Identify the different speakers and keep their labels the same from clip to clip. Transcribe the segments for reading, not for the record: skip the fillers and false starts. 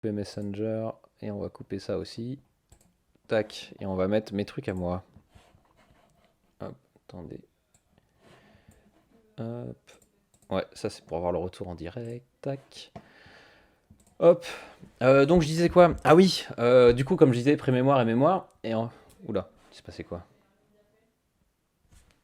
Speaker 1: couper Messenger et on va couper ça aussi. Tac, et on va mettre mes trucs à moi. Hop, attendez. Hop. Ouais, ça c'est pour avoir le retour en direct. Tac. Hop. Donc je disais quoi? Ah oui, du coup, comme je disais, pré-mémoire et mémoire. Oula, il s'est passé quoi?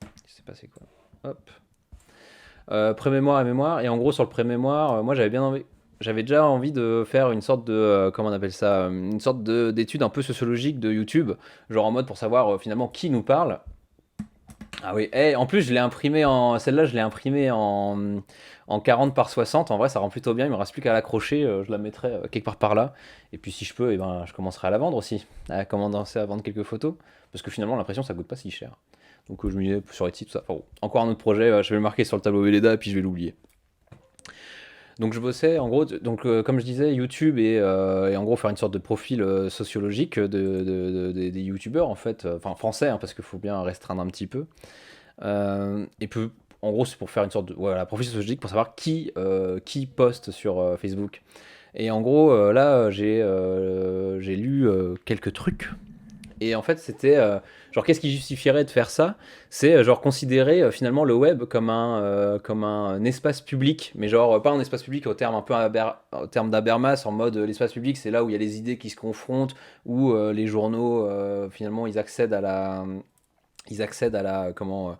Speaker 1: Il s'est passé quoi? Hop. Pré-mémoire et mémoire. Et en gros, sur le pré-mémoire, moi j'avais bien envie. J'avais déjà envie de faire une sorte de, comment on appelle ça, une sorte d'étude un peu sociologique de YouTube, genre en mode pour savoir finalement qui nous parle. Ah oui, et en plus je l'ai imprimé celle-là je l'ai imprimée en 40 par 60, en vrai ça rend plutôt bien, il me reste plus qu'à l'accrocher, je la mettrai quelque part par là, et puis si je peux, eh ben, je commencerai à la vendre aussi, à commencer à vendre quelques photos, parce que finalement l'impression ça coûte pas si cher. Donc je me disais sur Etsy tout ça, enfin, bon, encore un autre projet, je vais le marquer sur le tableau Velleda et puis je vais l'oublier. Donc je bossais en gros, donc comme je disais, YouTube et en gros faire une sorte de profil sociologique des youtubeurs en fait, enfin français hein, parce qu'il faut bien restreindre un petit peu. Et puis, en gros, c'est pour faire une sorte de voilà, profil sociologique pour savoir qui poste sur Facebook. Et en gros, là, j'ai lu quelques trucs. Et en fait, c'était genre, qu'est-ce qui justifierait de faire ça? C'est genre considérer finalement le web comme un espace public, mais genre pas un espace public au terme un peu au terme d'Habermas, en mode l'espace public, c'est là où il y a les idées qui se confrontent, où les journaux finalement ils accèdent à la comment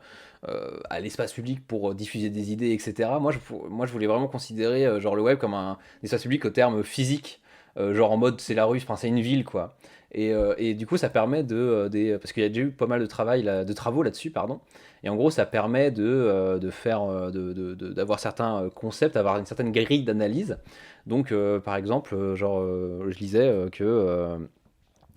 Speaker 1: à l'espace public pour diffuser des idées, etc. Moi, je voulais vraiment considérer genre le web comme un espace public au terme physique, genre en mode c'est la rue, enfin c'est une ville quoi. Et du coup, ça permet parce qu'il y a déjà eu pas mal de travail, de travaux là-dessus, pardon. Et en gros, ça permet de faire, d'avoir certains concepts, d'avoir une certaine grille d'analyse. Donc, par exemple, je lisais que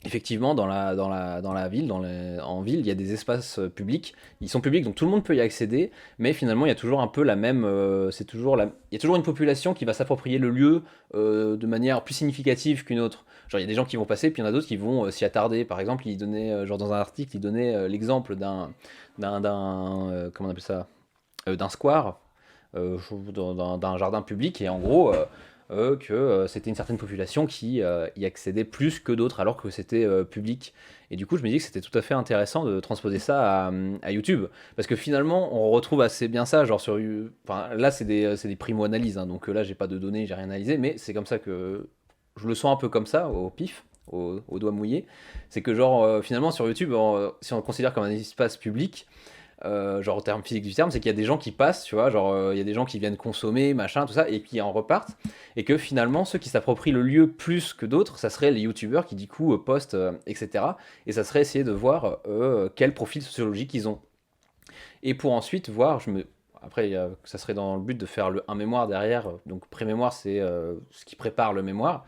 Speaker 1: effectivement, dans la ville, en ville, il y a des espaces publics. Ils sont publics, donc tout le monde peut y accéder. Mais finalement, il y a toujours un peu la même. Il y a toujours une population qui va s'approprier le lieu de manière plus significative qu'une autre. Genre, il y a des gens qui vont passer, puis il y en a d'autres qui vont s'y attarder. Par exemple, il donnait, genre dans un article, il donnait l'exemple comment on appelle ça, d'un square, d'un jardin public, et en gros, que c'était une certaine population qui y accédait plus que d'autres, alors que c'était public. Et du coup, je me dis que c'était tout à fait intéressant de transposer ça à YouTube, parce que finalement, on retrouve assez bien ça, genre enfin, là, c'est des primo-analyses, hein, donc là, j'ai pas de données, j'ai rien analysé, mais c'est comme ça que je le sens un peu comme ça, au pif. Au doigt mouillé, c'est que genre finalement sur YouTube, si on le considère comme un espace public, genre au terme physique du terme, c'est qu'il y a des gens qui passent, tu vois, genre il y a des gens qui viennent consommer, machin, tout ça, et qui en repartent, et que finalement ceux qui s'approprient le lieu plus que d'autres, ça serait les youtubeurs qui du coup postent, etc. Et ça serait essayer de voir quel profil sociologique ils ont. Et pour ensuite voir, après ça serait dans le but de faire un mémoire derrière, donc pré-mémoire c'est ce qui prépare le mémoire.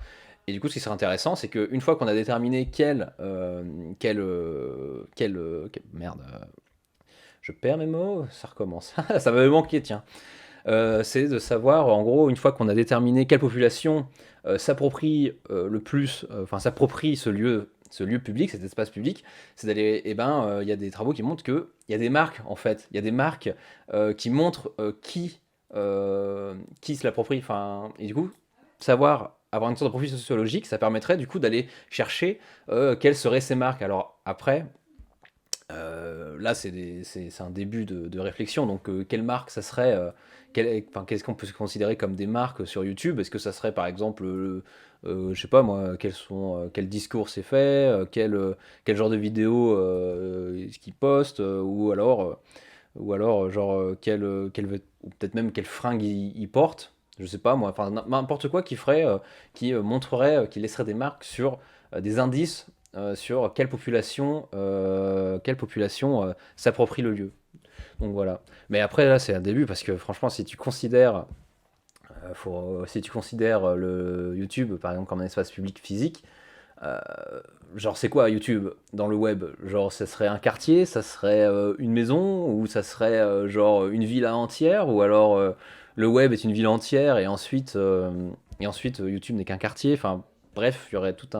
Speaker 1: Et du coup, ce qui serait intéressant, c'est qu'une fois qu'on a déterminé merde, je perds mes mots, ça recommence. Ça m'avait manqué, tiens. C'est de savoir, en gros, une fois qu'on a déterminé quelle population s'approprie le plus, enfin s'approprie ce lieu public, cet espace public, c'est d'aller, eh ben, il y a des travaux qui montrent que il y a des marques, en fait, il y a des marques qui montrent qui se l'approprie, enfin, et du coup, savoir avoir une sorte de profil sociologique, ça permettrait du coup d'aller chercher quelles seraient ces marques. Alors après, là, c'est un début de réflexion. Donc, quelle marque ça serait enfin, qu'est-ce qu'on peut se considérer comme des marques sur YouTube? Est-ce que ça serait par exemple, je sais pas moi, quel discours c'est fait, quel genre de vidéo est-ce qu'ils postent, ou alors genre, ou peut-être même quelle fringue ils portent, je sais pas moi, enfin n'importe quoi qui montrerait, qui laisserait des marques sur des indices sur quelle population s'approprie le lieu. Donc voilà. Mais après là c'est un début parce que franchement si tu considères le YouTube par exemple comme un espace public physique, euh, genre c'est quoi YouTube dans le web? Genre ça serait un quartier, ça serait une maison, ou ça serait genre une ville entière, ou alors le web est une ville entière et ensuite YouTube n'est qu'un quartier. Enfin bref, il y aurait toute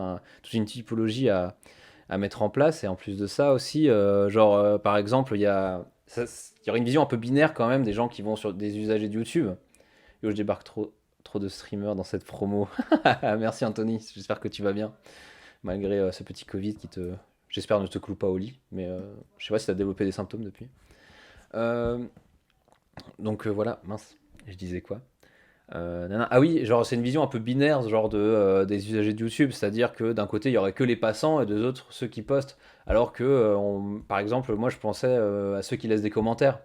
Speaker 1: une typologie à mettre en place. Et en plus de ça aussi, par exemple, il y aurait une vision un peu binaire quand même des gens qui vont sur des usagers de YouTube. Yo, je débarque trop. Trop de streamers dans cette promo. Merci Anthony, j'espère que tu vas bien. Malgré ce petit Covid qui te... J'espère ne te cloue pas au lit, mais je sais pas si tu as développé des symptômes depuis. Euh, donc voilà, mince, je disais quoi? Ah oui, genre c'est une vision un peu binaire, genre des usagers de YouTube, c'est-à-dire que d'un côté il y aurait que les passants et de l'autre ceux qui postent, alors que par exemple moi je pensais à ceux qui laissent des commentaires.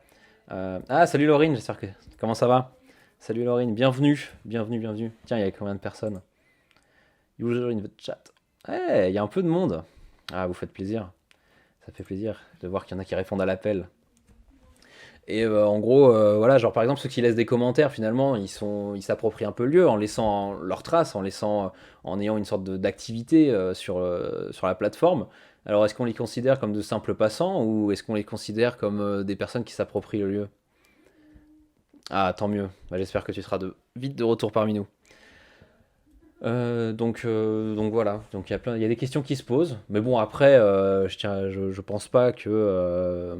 Speaker 1: Ah salut Laurine, j'espère que comment ça va? Salut Laurine, bienvenue, bienvenue, bienvenue. Tiens, il y a combien de personnes? User in the chat. Eh, il y a un peu de monde. Ah, vous faites plaisir. Ça fait plaisir de voir qu'il y en a qui répondent à l'appel. Et en gros, voilà, genre par exemple ceux qui laissent des commentaires, finalement, ils s'approprient un peu le lieu en laissant leurs traces, en ayant une sorte d'activité sur la plateforme. Alors est-ce qu'on les considère comme de simples passants ou est-ce qu'on les considère comme des personnes qui s'approprient le lieu? Ah, tant mieux. Bah, j'espère que tu seras vite de retour parmi nous. Donc voilà, donc il y a des questions qui se posent, mais bon après, je pense pas que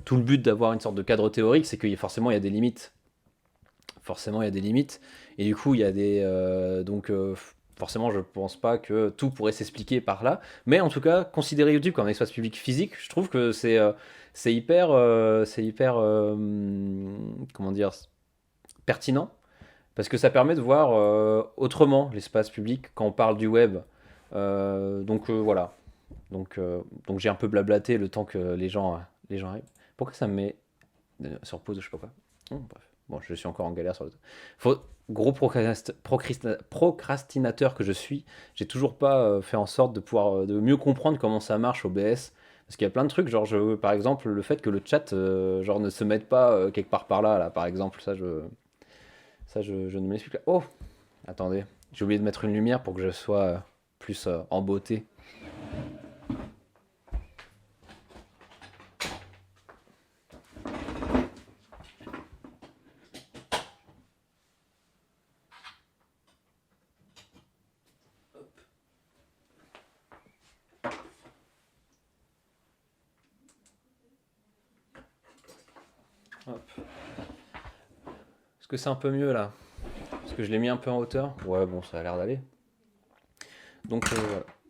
Speaker 1: tout le but d'avoir une sorte de cadre théorique, c'est que forcément il y a des limites. Forcément il y a des limites, et du coup il y a forcément je pense pas que tout pourrait s'expliquer par là, mais en tout cas considérer YouTube comme un espace public physique, je trouve que c'est hyper comment dire pertinent parce que ça permet de voir autrement l'espace public quand on parle du web. Voilà. Donc j'ai un peu blablaté le temps que les gens arrivent. Pourquoi ça me met sur pause, je sais pas quoi. Bref. Bon, je suis encore en galère sur le. Gros procrastinateur que je suis, j'ai toujours pas fait en sorte de pouvoir de mieux comprendre comment ça marche OBS. Parce qu'il y a plein de trucs, genre par exemple le fait que le chat genre ne se mette pas quelque part par là, là par exemple, ça je ne m'explique pas. Oh, attendez, j'ai oublié de mettre une lumière pour que je sois plus en beauté. Hop. Est-ce que c'est un peu mieux là? Parce que je l'ai mis un peu en hauteur. Ouais, bon, ça a l'air d'aller. Donc,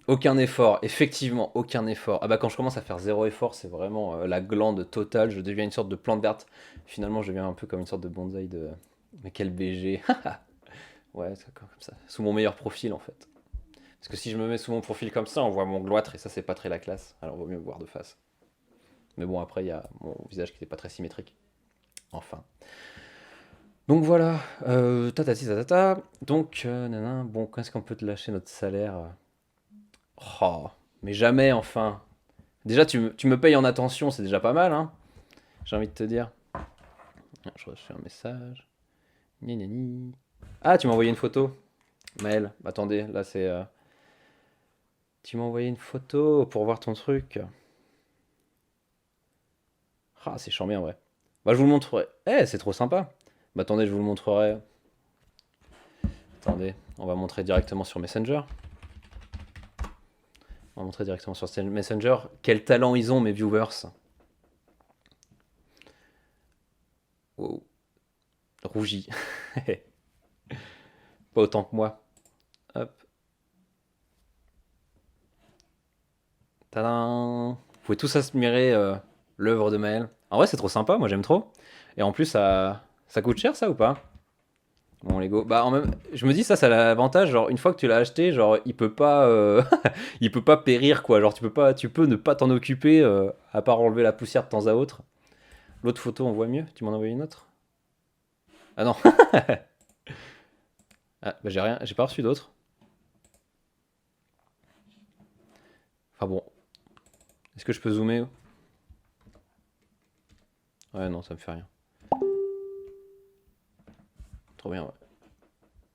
Speaker 1: aucun effort, effectivement, aucun effort. Ah bah quand je commence à faire zéro effort, c'est vraiment la glande totale. Je deviens une sorte de plante verte. Finalement, je deviens un peu comme une sorte de bonsaï de. Mais quel BG. Ouais, c'est comme ça. Sous mon meilleur profil en fait. Parce que si je me mets sous mon profil comme ça, on voit mon gloître et ça, c'est pas très la classe. Alors, vaut mieux me voir de face. Mais bon, après, il y a mon visage qui n'est pas très symétrique. Enfin. Donc voilà, tatati tatata. Donc, nanan, bon, quand est-ce qu'on peut te lâcher notre salaire? Oh, mais jamais, enfin. Déjà, tu me payes en attention, c'est déjà pas mal, hein. J'ai envie de te dire. Ah, je reçois un message. Gna gna gni. Ah, tu m'as envoyé une photo. Maël, attendez, là c'est. Tu m'as envoyé une photo pour voir ton truc. Ah, c'est charmé en vrai. Bah, je vous le montrerai. Eh, c'est trop sympa. Bah, attendez, je vous le montrerai. Attendez, on va montrer directement sur Messenger. On va montrer directement sur Messenger. Quel talent ils ont, mes viewers. Wow. Rougi. Pas autant que moi. Hop. Tadam. Vous pouvez tous admirer l'œuvre de Maël. En vrai, c'est trop sympa, moi j'aime trop. Et en plus, ça coûte cher ça ou pas? Bon, Lego. Bah, je me dis, ça a l'avantage, genre, une fois que tu l'as acheté, genre, il peut pas, il peut pas périr, quoi. Genre, tu peux ne pas t'en occuper, à part enlever la poussière de temps à autre. L'autre photo, on voit mieux. Tu m'en as envoyé une autre? Ah non. Ah, bah, j'ai rien, j'ai pas reçu d'autres. Enfin bon, est-ce que je peux zoomer? Ouais, non, ça me fait rien. Trop bien, ouais.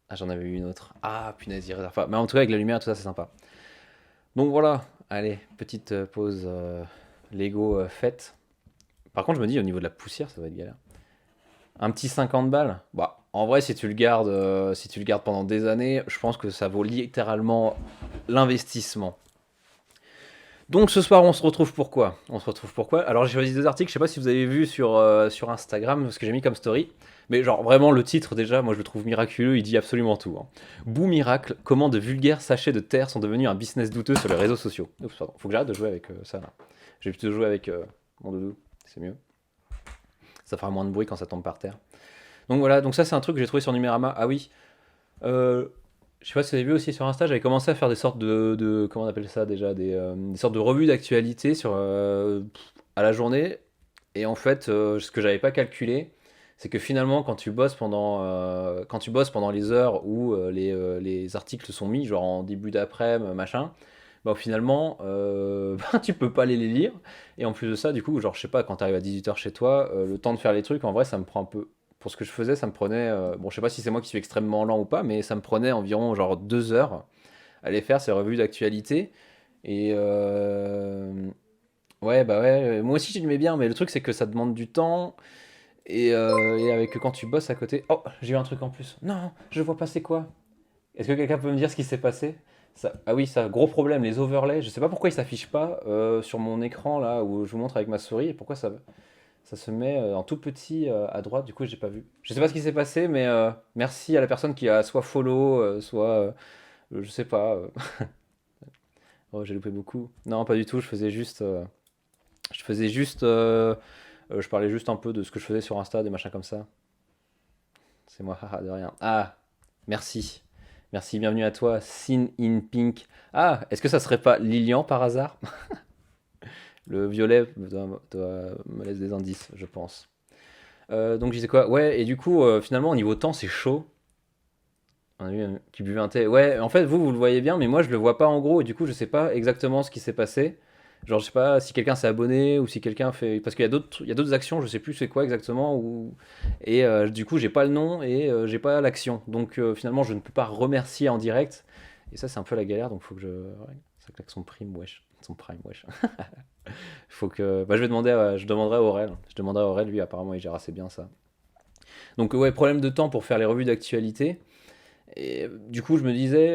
Speaker 1: Ah, j'en avais eu une autre. Ah, punaise, il réserve pas. Mais en tout cas, avec la lumière, tout ça, c'est sympa. Donc voilà, allez, petite pause Lego faite. Par contre, je me dis, au niveau de la poussière, ça va être galère. Un petit 50 balles. Bah, en vrai, si tu le gardes pendant des années, je pense que ça vaut littéralement l'investissement. Donc ce soir, on se retrouve pourquoi? On se retrouve pourquoi? Alors j'ai choisi deux articles, je sais pas si vous avez vu sur Instagram ce que j'ai mis comme story, mais genre vraiment le titre déjà, moi je le trouve miraculeux, il dit absolument tout, hein. Bout miracle, comment de vulgaires sachets de terre sont devenus un business douteux sur les réseaux sociaux. Oups, pardon, faut que j'arrête de jouer avec ça là. J'ai plutôt jouer avec mon doudou, c'est mieux. Ça fera moins de bruit quand ça tombe par terre. Donc voilà, donc ça c'est un truc que j'ai trouvé sur Numérama. Ah oui, euh, je sais pas si vous avez vu aussi sur Insta, j'avais commencé à faire des sortes comment on appelle ça déjà, des sortes de revues d'actualité à la journée. Et en fait, ce que j'avais pas calculé, c'est que finalement, quand tu bosses pendant les heures où les articles sont mis, genre en début d'après-midi, machin, bah, finalement, bah, tu peux pas aller les lire. Et en plus de ça, du coup, genre, je sais pas, quand tu arrives à 18 h chez toi, le temps de faire les trucs, en vrai, ça me prend un peu. Pour ce que je faisais, ça me prenait. Bon, je sais pas si c'est moi qui suis extrêmement lent ou pas, mais ça me prenait environ genre 2 heures à aller faire ces revues d'actualité. Et ouais, bah ouais, moi aussi j'aimais bien, mais le truc c'est que ça demande du temps. Et avec quand tu bosses à côté. Oh, j'ai eu un truc en plus. Non, je vois pas c'est quoi. Est-ce que quelqu'un peut me dire ce qui s'est passé? Ah oui, ça, gros problème, les overlays. Je sais pas pourquoi ils s'affichent pas sur mon écran là où je vous montre avec ma souris et pourquoi ça se met en tout petit à droite. Du coup, j'ai pas vu. Je sais pas ce qui s'est passé, mais merci à la personne qui a soit follow, soit je sais pas. Oh, j'ai loupé beaucoup. Non, pas du tout. Je parlais juste un peu de ce que je faisais sur Insta, des machins comme ça. C'est moi, haha, de rien. Ah, merci. Merci, bienvenue à toi, Sin in Pink. Ah, est-ce que ça serait pas Lilian par hasard? Le violet me laisse des indices, je pense. Donc je disais quoi? Ouais, et du coup, finalement, au niveau temps, c'est chaud. On a vu qui buvait un thé. Ouais, en fait, vous le voyez bien, mais moi, je le vois pas en gros, et du coup, je sais pas exactement ce qui s'est passé. Genre, je sais pas si quelqu'un s'est abonné ou si quelqu'un fait. Parce qu'il y a d'autres actions, je sais plus c'est quoi exactement. Et du coup, j'ai pas le nom et j'ai pas l'action. Donc finalement, je ne peux pas remercier en direct. Et ça, c'est un peu la galère, donc faut que je. Ouais, ça claque son prime, wesh. Son prime, wesh. Faut que. Bah, je demanderai à Aurel. Je demanderai à Aurel, lui, apparemment, il gère assez bien ça. Donc, ouais, problème de temps pour faire les revues d'actualité. Et du coup, je me disais,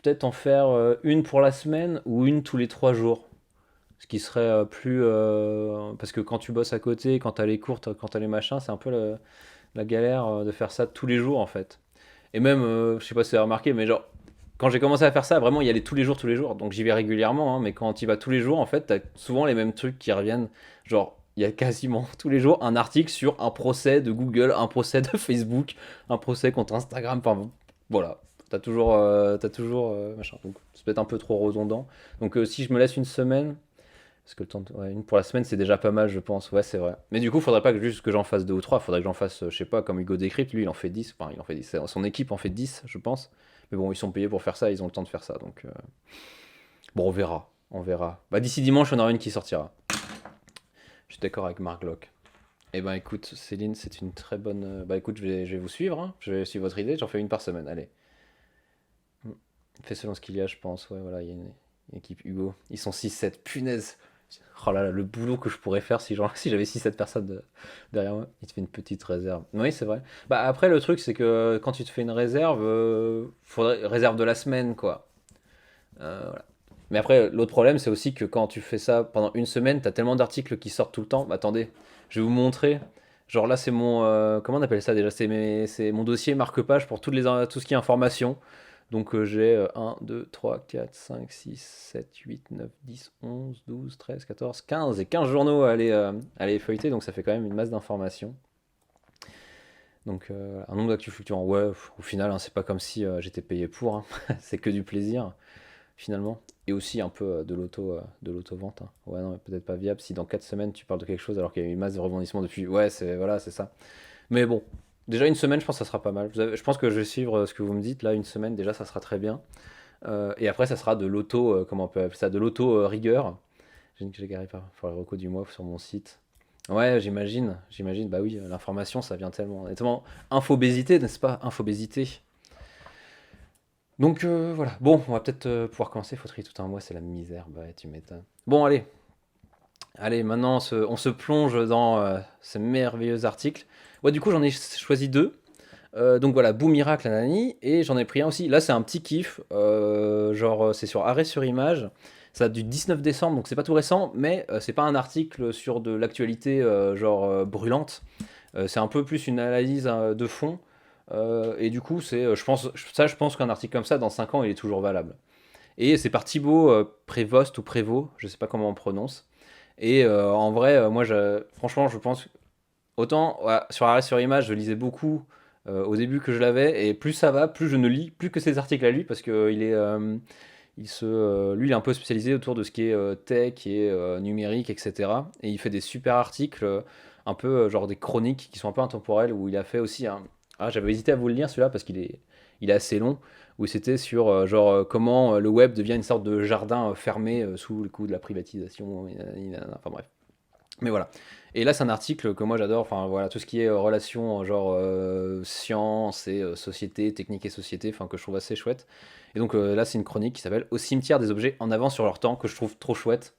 Speaker 1: peut-être en faire une pour la semaine ou une tous les 3 jours. Ce qui serait plus. Parce que quand tu bosses à côté, quand t'as les cours, quand t'as les machins, c'est un peu la galère de faire ça tous les jours en fait. Et même, je sais pas si vous avez remarqué, mais genre, quand j'ai commencé à faire ça, vraiment, il y allait tous les jours, tous les jours. Donc j'y vais régulièrement, hein, mais quand tu y vas tous les jours, en fait, t'as souvent les mêmes trucs qui reviennent. Genre, il y a quasiment tous les jours un article sur un procès de Google, un procès de Facebook, un procès contre Instagram. Enfin, voilà. T'as toujours machin. Donc, c'est peut-être un peu trop redondant. Donc, si je me laisse une semaine, parce que ouais, une pour la semaine, c'est déjà pas mal, je pense. Ouais, c'est vrai. Mais du coup, faudrait pas que juste que j'en fasse deux ou trois. Faudrait que j'en fasse, je sais pas, comme Hugo Décrypte, lui, il en fait 10. Enfin, il en fait 10. Son équipe en fait 10, je pense. Mais bon, ils sont payés pour faire ça, ils ont le temps de faire ça. Donc, bon, on verra. On verra. Bah, d'ici dimanche, on aura une qui sortira. Je suis d'accord avec Marc Glock. Eh ben, écoute, Céline, c'est une très bonne. Bah, écoute, je vais vous suivre, hein. Je vais suivre votre idée. J'en fais une par semaine. Allez. Fait selon ce qu'il y a, je pense. Ouais, voilà, il y a une équipe Hugo. Ils sont 6-7. Punaise. Oh là là, le boulot que je pourrais faire si, genre, si j'avais 6-7 personnes derrière moi. Il te fait une petite réserve. Oui, c'est vrai. Bah après, le truc, c'est que quand tu te fais une réserve, faudrait réserve de la semaine, quoi. Voilà. Mais après, l'autre problème, c'est aussi que quand tu fais ça pendant une semaine, t'as tellement d'articles qui sortent tout le temps. Bah, attendez, je vais vous montrer. Genre là, c'est mon. Comment on appelle ça déjà? C'est mon dossier marque-page pour tout ce qui est information. Donc j'ai 1, 2, 3, 4, 5, 6, 7, 8, 9, 10, 11, 12, 13, 14, 15 et 15 journaux à aller feuilleter, donc ça fait quand même une masse d'informations. Donc un nombre d'actus fluctuants, ouais, au final, hein, c'est pas comme si j'étais payé pour, hein. C'est que du plaisir finalement. Et aussi un peu de l'auto-vente, hein. Ouais, non, peut-être pas viable si dans 4 semaines tu parles de quelque chose alors qu'il y a eu une masse de rebondissements depuis. Ouais, voilà, c'est ça. Mais bon, déjà une semaine, je pense que ça sera pas mal. Je pense que je vais suivre ce que vous me dites. Là, une semaine, déjà, ça sera très bien. Et après, ça sera de l'auto, comment on peut appeler ça, de l'auto rigueur. J'ai garé par faire les recos du mois sur mon site. Ouais, j'imagine. Bah oui, l'information, ça vient tellement, tellement infobésité, n'est-ce pas? Infobésité. Donc voilà. Bon, on va peut-être pouvoir commencer. Faut trier tout un mois, c'est la misère. Bah ouais, tu m'étonnes. Bon, allez, maintenant on se plonge dans ces merveilleux articles. Ouais, du coup, j'en ai choisi deux. Donc voilà, Boom Miracle, nanani, et j'en ai pris un aussi. Là, c'est un petit kiff, genre c'est sur Arrêt sur Image. Ça date du 19 décembre, donc c'est pas tout récent, mais c'est pas un article sur de l'actualité brûlante. C'est un peu plus une analyse de fond. Et du coup, je pense qu'un article comme ça, dans 5 ans, il est toujours valable. Et c'est par Thibaut Prévost ou Prévost, je sais pas comment on prononce. Et en vrai, franchement, je pense. Autant ouais, sur Arrêt sur Image, je lisais beaucoup au début que je l'avais, et plus ça va, plus je ne lis plus que ces articles à lui, parce que lui, il est un peu spécialisé autour de ce qui est tech et numérique, etc. Et il fait des super articles, un peu genre des chroniques qui sont un peu intemporelles, où il a fait aussi un. Ah, j'avais hésité à vous le lire celui-là parce il est assez long, où c'était sur comment le web devient une sorte de jardin fermé sous le coup de la privatisation. Enfin bref. Mais voilà. Et là, c'est un article que moi j'adore. Enfin voilà, tout ce qui est relations, science et société, technique et société, enfin que je trouve assez chouette. Et donc là, c'est une chronique qui s'appelle Au cimetière des objets en avant sur leur temps, que je trouve trop chouette.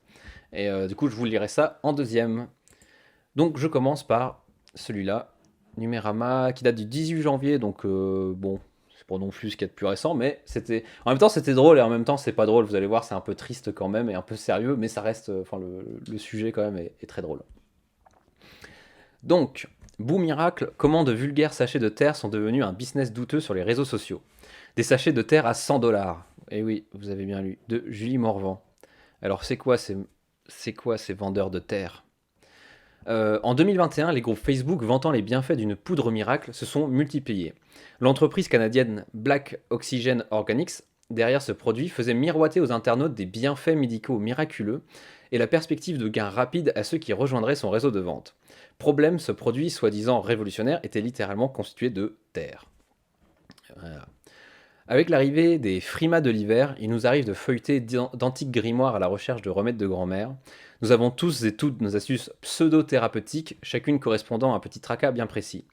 Speaker 1: Et du coup, je vous lirai ça en deuxième. Donc je commence par celui-là, Numérama, qui date du 18 janvier. Donc bon, c'est pas non plus ce qu'il y a de plus récent, mais en même temps, c'était drôle et en même temps, c'est pas drôle. Vous allez voir, c'est un peu triste quand même et un peu sérieux, mais ça reste. Enfin, le sujet quand même est très drôle. Donc, bout miracle, comment de vulgaires sachets de terre sont devenus un business douteux sur les réseaux sociaux. Des sachets de terre à 100 $. Eh oui, vous avez bien lu. De Julie Morvan. Alors, c'est quoi ces vendeurs de terre? En 2021, les groupes Facebook vantant les bienfaits d'une poudre miracle se sont multipliés. L'entreprise canadienne Black Oxygen Organics, derrière ce produit, faisait miroiter aux internautes des bienfaits médicaux miraculeux et la perspective de gains rapides à ceux qui rejoindraient son réseau de vente. Problème, ce produit soi-disant révolutionnaire était littéralement constitué de terre. Voilà. Avec l'arrivée des frimas de l'hiver, il nous arrive de feuilleter d'antiques grimoires à la recherche de remèdes de grand-mère. Nous avons tous et toutes nos astuces pseudo-thérapeutiques, chacune correspondant à un petit tracas bien précis.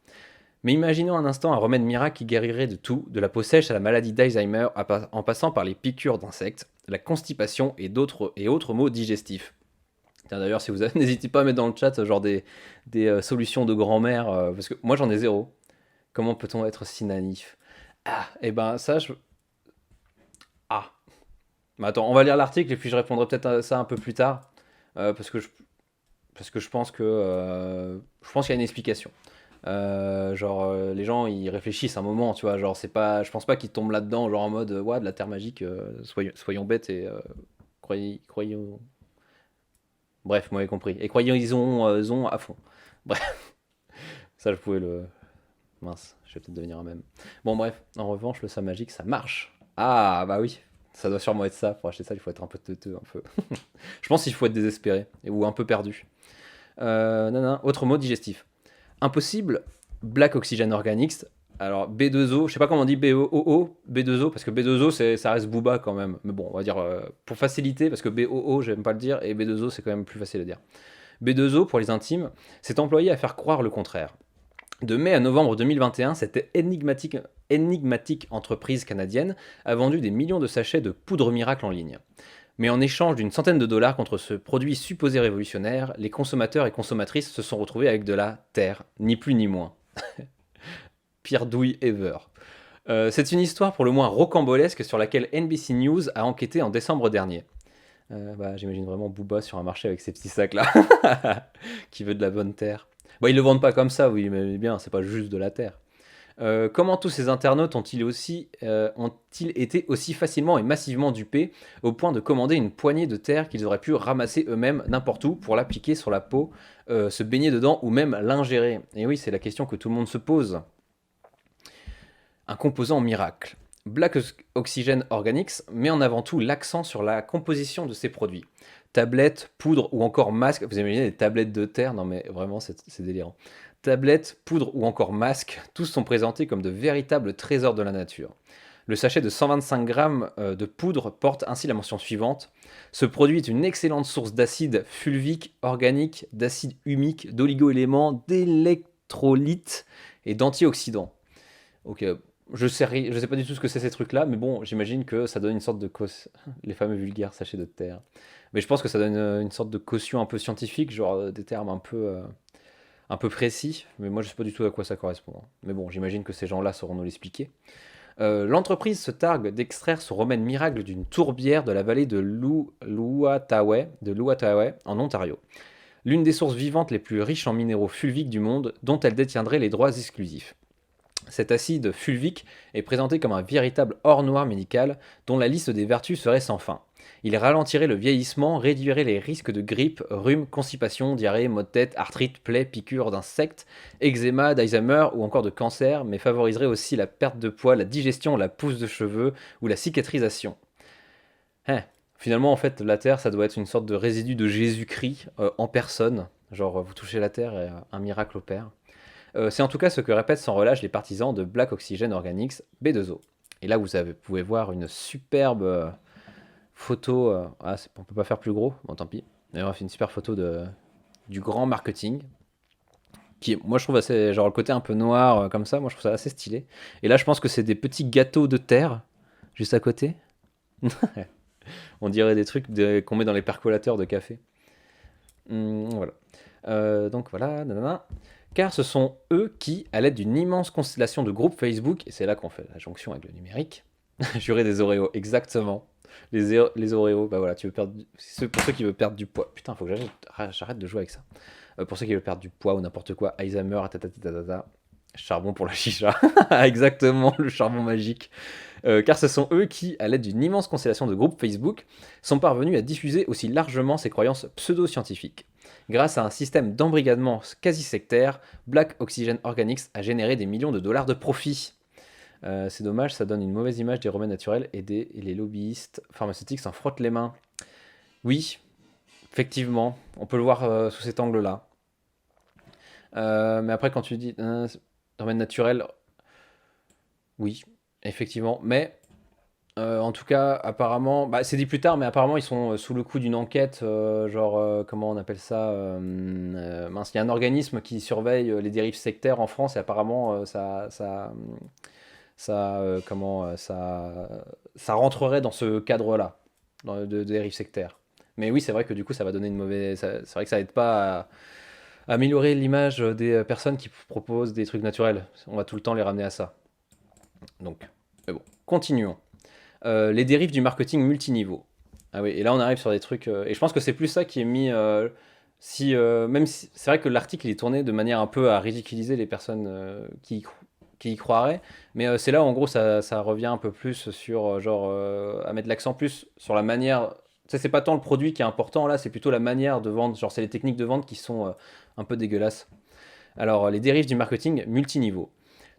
Speaker 1: Mais imaginons un instant un remède miracle qui guérirait de tout, de la peau sèche à la maladie d'Alzheimer, en passant par les piqûres d'insectes, la constipation et autres maux digestifs. Tiens, d'ailleurs, si vous avez, n'hésitez pas à mettre dans le chat genre des solutions de grand-mère, parce que moi j'en ai zéro. Comment peut-on être si naïf? Ah, et ben ça, Ah. Mais attends, on va lire l'article et puis je répondrai peut-être à ça un peu plus tard, parce que je pense je pense qu'il y a une explication. Les gens ils réfléchissent un moment, tu vois, genre c'est pas, je pense pas qu'ils tombent là-dedans, genre en mode ouais, de la terre magique, soyons bêtes et croyons. Bref, vous m'avez compris. Et croyons à fond. Bref, ça je pouvais le. Mince, je vais peut-être devenir un même. Bon, bref, en revanche, le saut magique, ça marche. Ah, bah oui, ça doit sûrement être ça. Pour acheter ça, il faut être un peu teuteux, un peu. Je pense qu'il faut être désespéré ou un peu perdu. Non, non, autre mot digestif. Impossible, Black Oxygen Organics. Alors B2O, je sais pas comment on dit BOO, B2O, parce que B2O ça reste Booba quand même. Mais bon, on va dire pour faciliter, parce que BOO, j'aime pas le dire, et B2O, c'est quand même plus facile à dire. B2O, pour les intimes, s'est employé à faire croire le contraire. De mai à novembre 2021, cette énigmatique entreprise canadienne a vendu des millions de sachets de poudre miracle en ligne. Mais en échange d'une centaine de dollars contre ce produit supposé révolutionnaire, les consommateurs et consommatrices se sont retrouvés avec de la terre, ni plus ni moins. Pire douille ever. C'est une histoire pour le moins rocambolesque sur laquelle NBC News a enquêté en décembre dernier. J'imagine vraiment Booba sur un marché avec ces petits sacs là, qui veut de la bonne terre. Bon, ils le vendent pas comme ça, oui, mais bien, c'est pas juste de la terre. Comment tous ces internautes ont-ils été aussi facilement et massivement dupés au point de commander une poignée de terre qu'ils auraient pu ramasser eux-mêmes n'importe où pour l'appliquer sur la peau, se baigner dedans ou même l'ingérer? Et oui, c'est la question que tout le monde se pose. Un composant miracle. Black Oxygen Organics met en avant tout l'accent sur la composition de ses produits. Tablettes, poudre ou encore masques. Vous imaginez des tablettes de terre? Non mais vraiment, c'est délirant. Tablettes, poudre ou encore masques, tous sont présentés comme de véritables trésors de la nature. Le sachet de 125 grammes de poudre porte ainsi la mention suivante. Ce produit est une excellente source d'acide fulvique, organique, d'acide humique, d'oligo-éléments, d'électrolytes et d'antioxydants. Ok, je sais pas du tout ce que c'est ces trucs-là, mais bon, j'imagine que ça donne une sorte de les fameux vulgaires sachets de terre. Mais je pense que ça donne une sorte de caution un peu scientifique, genre des termes un peu précis, mais moi je sais pas du tout à quoi ça correspond. Mais bon, j'imagine que ces gens-là sauront nous l'expliquer. L'entreprise se targue d'extraire son remède miracle d'une tourbière de la vallée de Luataouais, en Ontario. L'une des sources vivantes les plus riches en minéraux fulviques du monde, dont elle détiendrait les droits exclusifs. Cet acide fulvique est présenté comme un véritable or noir médical dont la liste des vertus serait sans fin. Il ralentirait le vieillissement, réduirait les risques de grippe, rhume, constipation, diarrhée, maux de tête, arthrite, plaies, piqûres d'insectes, eczéma, d'Alzheimer ou encore de cancer, mais favoriserait aussi la perte de poids, la digestion, la pousse de cheveux ou la cicatrisation. Hein. Finalement, en fait, la Terre, ça doit être une sorte de résidu de Jésus-Christ en personne. Genre, vous touchez la Terre et un miracle opère. C'est en tout cas ce que répètent sans relâche les partisans de Black Oxygen Organics B2O. Et là, pouvez voir une superbe photo. On peut pas faire plus gros, bon tant pis. Mais on a fait une super photo du grand marketing. Qui, moi, je trouve assez. Genre le côté un peu noir, comme ça, moi, je trouve ça assez stylé. Et là, je pense que c'est des petits gâteaux de terre, juste à côté. On dirait des trucs qu'on met dans les percolateurs de café. Voilà. Donc voilà, nanana. Car ce sont eux qui, à l'aide d'une immense constellation de groupes Facebook, et c'est là qu'on fait la jonction avec le numérique, j'aurais des Oreos, exactement. Les Oreos, bah voilà, tu veux perdre. Pour ceux qui veulent perdre du poids. Putain, faut que j'arrête de jouer avec ça. Pour ceux qui veulent perdre du poids ou n'importe quoi, Alzheimer, tatatatata. Charbon pour la chicha. Exactement, le charbon magique. Car ce sont eux qui, à l'aide d'une immense constellation de groupes Facebook, sont parvenus à diffuser aussi largement ces croyances pseudo-scientifiques. Grâce à un système d'embrigadement quasi sectaire, Black Oxygen Organics a généré des millions de dollars de profit. C'est dommage, ça donne une mauvaise image des remèdes naturels et les lobbyistes pharmaceutiques s'en frottent les mains. Oui, effectivement, on peut le voir sous cet angle-là. Mais après, quand tu dis remèdes naturels, oui, effectivement. Mais en tout cas, apparemment, bah, c'est dit plus tard, mais apparemment ils sont sous le coup d'une enquête, comment on appelle ça mince, il y a un organisme qui surveille les dérives sectaires en France et apparemment ça rentrerait dans ce cadre-là, de dérives sectaires. Mais oui, c'est vrai que du coup, ça va donner une mauvaise. C'est vrai que ça aide pas à améliorer l'image des personnes qui proposent des trucs naturels. On va tout le temps les ramener à ça. Donc, mais bon, continuons. Les dérives du marketing multiniveau. Ah oui, et là on arrive sur des trucs. Et je pense que c'est plus ça qui est mis. Même si c'est vrai que l'article il est tourné de manière un peu à ridiculiser les personnes qui y croiraient, mais c'est là où en gros ça revient un peu plus sur à mettre l'accent plus sur la manière. Tu sais, c'est pas tant le produit qui est important là, c'est plutôt la manière de vendre. Genre, c'est les techniques de vente qui sont un peu dégueulasses. Alors, les dérives du marketing multiniveau.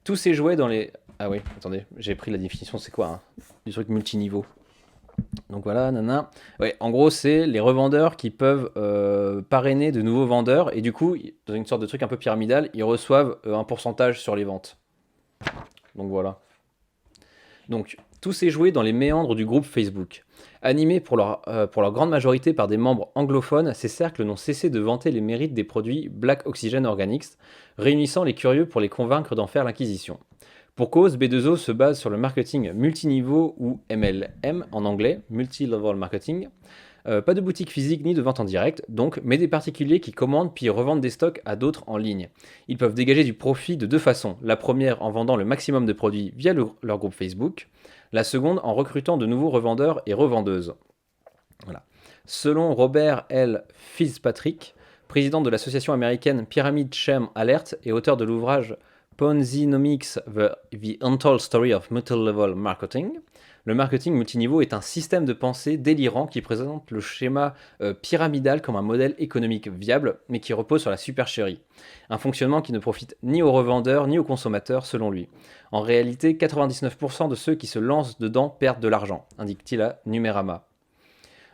Speaker 1: Tous ces jouets dans les. Ah oui, attendez, j'ai pris la définition, c'est quoi du truc multiniveau. Donc voilà, nana. Ouais, en gros, c'est les revendeurs qui peuvent parrainer de nouveaux vendeurs et du coup, dans une sorte de truc un peu pyramidal, ils reçoivent un pourcentage sur les ventes. Donc voilà. Donc, tous ces jouets dans les méandres du groupe Facebook. Animés pour leur grande majorité par des membres anglophones, ces cercles n'ont cessé de vanter les mérites des produits Black Oxygen Organics, réunissant les curieux pour les convaincre d'en faire l'acquisition. Pour cause, B2O se base sur le marketing multiniveau ou MLM en anglais, Multi-Level Marketing. Pas de boutique physique ni de vente en direct, donc, mais des particuliers qui commandent puis revendent des stocks à d'autres en ligne. Ils peuvent dégager du profit de deux façons. La première en vendant le maximum de produits via leur groupe Facebook. La seconde en recrutant de nouveaux revendeurs et revendeuses. Voilà. Selon Robert L. Fitzpatrick, président de l'association américaine Pyramid Scheme Alert et auteur de l'ouvrage Ponzinomics, The Untold Story of Multi-Level Marketing, le marketing multiniveau est un système de pensée délirant qui présente le schéma pyramidal comme un modèle économique viable, mais qui repose sur la supercherie. Un fonctionnement qui ne profite ni aux revendeurs ni aux consommateurs, selon lui. En réalité, 99% de ceux qui se lancent dedans perdent de l'argent, indique-t-il à Numérama.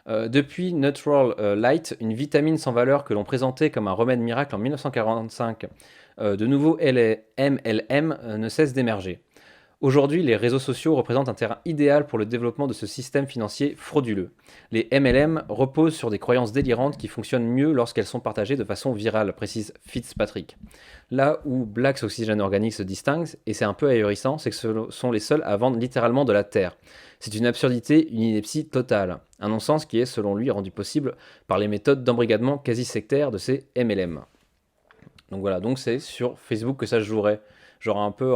Speaker 1: Depuis Natural Light, une vitamine sans valeur que l'on présentait comme un remède miracle en 1945, de nouveaux MLM ne cessent d'émerger. Aujourd'hui, les réseaux sociaux représentent un terrain idéal pour le développement de ce système financier frauduleux. Les MLM reposent sur des croyances délirantes qui fonctionnent mieux lorsqu'elles sont partagées de façon virale, précise Fitzpatrick. Là où Black Oxygen Organics se distingue, et c'est un peu ahurissant, c'est que ce sont les seuls à vendre littéralement de la terre. C'est une absurdité, une ineptie totale. Un non-sens qui est, selon lui, rendu possible par les méthodes d'embrigadement quasi sectaires de ces MLM. Donc voilà, donc c'est sur Facebook que ça se jouerait. Genre un peu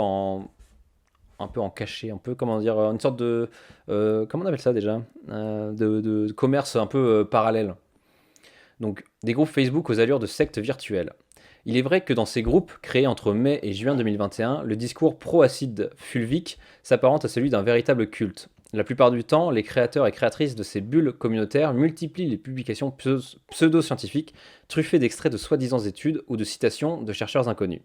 Speaker 1: un peu en cachet, un peu, comment dire, une sorte de, comment on appelle ça déjà? De commerce un peu parallèle. Donc, des groupes Facebook aux allures de sectes virtuelles. Il est vrai que dans ces groupes, créés entre mai et juin 2021, le discours pro-acide fulvique s'apparente à celui d'un véritable culte. La plupart du temps, les créateurs et créatrices de ces bulles communautaires multiplient les publications pseudo-scientifiques, truffées d'extraits de soi-disant études ou de citations de chercheurs inconnus.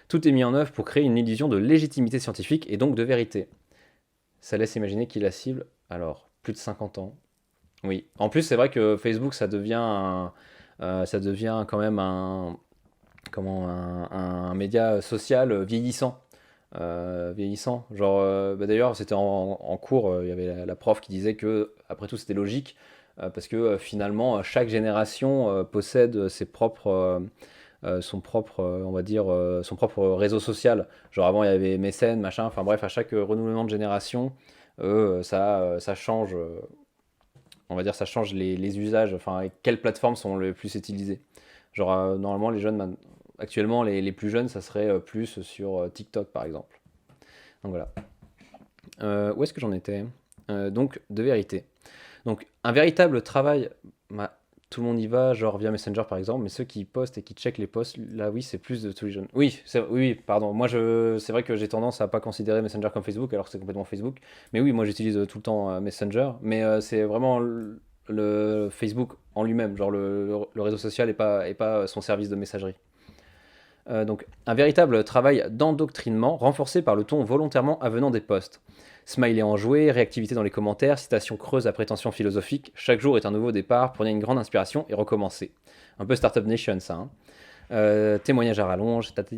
Speaker 1: Tout est mis en œuvre pour créer une illusion de légitimité scientifique et donc de vérité. Ça laisse imaginer qui la cible. Alors, plus de 50 ans. Oui. En plus, c'est vrai que Facebook, ça devient quand même un média social vieillissant. Vieillissant. Genre, bah d'ailleurs, c'était en cours, il y avait la prof qui disait que, après tout, c'était logique, parce que finalement, chaque génération possède son propre, on va dire, son propre réseau social. Genre avant, il y avait MSN, machin, enfin bref, à chaque renouvellement de génération, ça change, on va dire, ça change les usages, enfin, et quelles plateformes sont les plus utilisées. Genre, normalement, actuellement, les plus jeunes, ça serait plus sur TikTok, par exemple. Donc voilà. Où est-ce que j'en étais? Donc, de vérité. Donc, un véritable travail, bah, tout le monde y va, genre via Messenger par exemple, mais ceux qui postent et qui checkent les posts, là oui, c'est plus de tous les jeunes. Oui, oui, pardon. Moi, c'est vrai que j'ai tendance à pas considérer Messenger comme Facebook, alors que c'est complètement Facebook. Mais oui, moi j'utilise tout le temps Messenger, mais c'est vraiment le Facebook en lui-même, genre le réseau social et pas son service de messagerie. Donc, un véritable travail d'endoctrinement renforcé par le ton volontairement avenant des posts. Smiley enjoué, réactivité dans les commentaires, citation creuse à prétention philosophique, chaque jour est un nouveau départ, prenez une grande inspiration et recommencez. Un peu Startup Nation ça. Hein. Témoignage à rallonge, tata.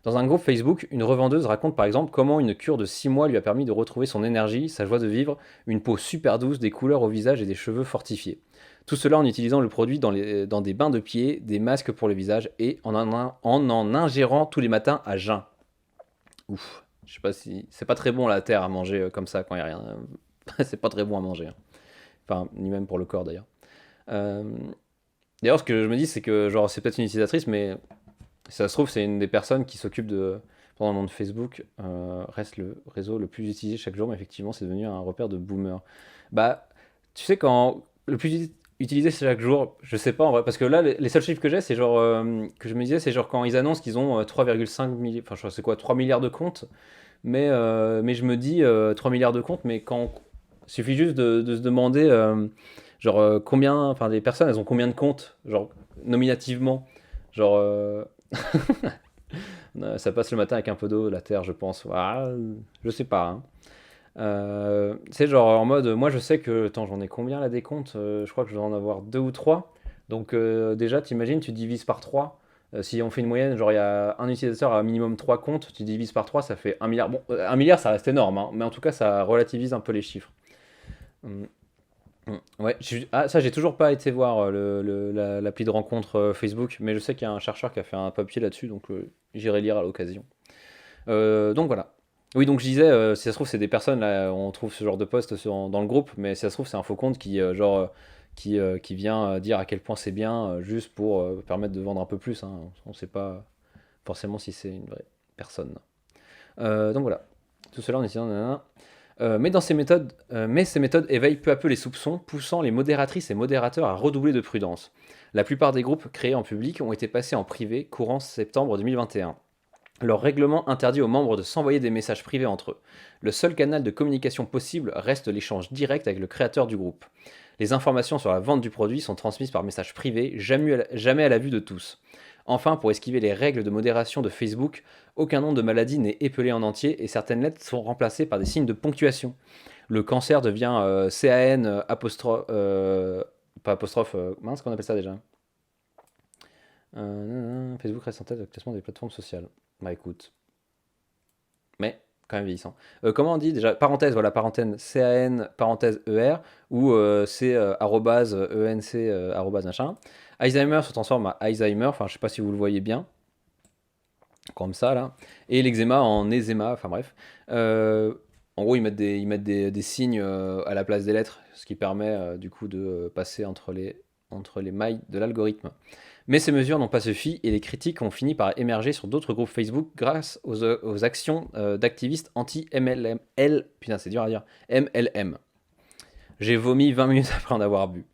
Speaker 1: Dans un groupe Facebook, une revendeuse raconte par exemple comment une cure de 6 mois lui a permis de retrouver son énergie, sa joie de vivre, une peau super douce, des couleurs au visage et des cheveux fortifiés. Tout cela en utilisant le produit dans des bains de pieds, des masques pour le visage et en ingérant tous les matins à jeun. Ouf, je sais pas si. C'est pas très bon la terre à manger comme ça quand il n'y a rien. C'est pas très bon à manger. Hein. Enfin, ni même pour le corps d'ailleurs. Euh, D'ailleurs, ce que je me dis, c'est que genre c'est peut-être une utilisatrice, mais si ça se trouve, c'est une des personnes qui s'occupe de. Pendant le monde Facebook, reste le réseau le plus utilisé chaque jour, mais effectivement, c'est devenu un repère de boomer. Bah, tu sais, quand le plus utilisé chaque jour, je sais pas en vrai, parce que là, les seuls chiffres que j'ai, c'est genre, que je me disais, c'est genre quand ils annoncent qu'ils ont 3,5 milliards, enfin, je sais quoi, 3 milliards de comptes, mais je me dis 3 milliards de comptes, mais quand. Il suffit juste de se demander, genre, combien, enfin, les personnes, elles ont combien de comptes, genre, nominativement, genre. Ça passe le matin avec un peu d'eau, la terre, je pense. Ah, je sais pas. Hein. Tu sais, genre en mode, moi je sais que, attends, j'en ai combien là des comptes. Je crois que je dois en avoir deux ou trois. Donc déjà, t'imagines, tu divises par 3. Si on fait une moyenne, genre il y a un utilisateur à un minimum 3 comptes, tu divises par 3, ça fait 1 milliard. Bon, 1 milliard ça reste énorme, hein, mais en tout cas ça relativise un peu les chiffres. Hum, Ouais, ça j'ai toujours pas été voir l'appli de rencontre Facebook, mais je sais qu'il y a un chercheur qui a fait un papier là-dessus, donc j'irai lire à l'occasion. Donc voilà. Oui, donc je disais, si ça se trouve, c'est des personnes, là, on trouve ce genre de post dans le groupe, mais si ça se trouve, c'est un faux compte qui vient dire à quel point c'est bien, juste pour permettre de vendre un peu plus. Hein. On ne sait pas forcément si c'est une vraie personne. Donc voilà. Tout cela en essayant. Nanana. Mais ces méthodes éveillent peu à peu les soupçons, poussant les modératrices et modérateurs à redoubler de prudence. La plupart des groupes créés en public ont été passés en privé courant septembre 2021. Leur règlement interdit aux membres de s'envoyer des messages privés entre eux. Le seul canal de communication possible reste l'échange direct avec le créateur du groupe. Les informations sur la vente du produit sont transmises par message privé, jamais à la vue de tous. Enfin, pour esquiver les règles de modération de Facebook, aucun nom de maladie n'est épelé en entier et certaines lettres sont remplacées par des signes de ponctuation. Le cancer devient CAN apostrophe, pas apostrophe, mince, qu'on appelle ça déjà. Facebook reste en tête du classement des plateformes sociales. Bah écoute, mais quand même vieillissant. Comment on dit déjà? Parenthèse, voilà, parenthèse CAN, parenthèse ER, ou c'est arrobase, ENC, arrobase machin. Alzheimer se transforme à Alzheimer, enfin je sais pas si vous le voyez bien, comme ça là. Et l'eczéma en eczéma, enfin bref. En gros, ils mettent des signes à la place des lettres, ce qui permet du coup de passer entre les entre les mailles de l'algorithme. Mais ces mesures n'ont pas suffi et les critiques ont fini par émerger sur d'autres groupes Facebook grâce aux actions d'activistes anti-MLM. Putain, c'est dur à dire. MLM. J'ai vomi 20 minutes après en avoir bu.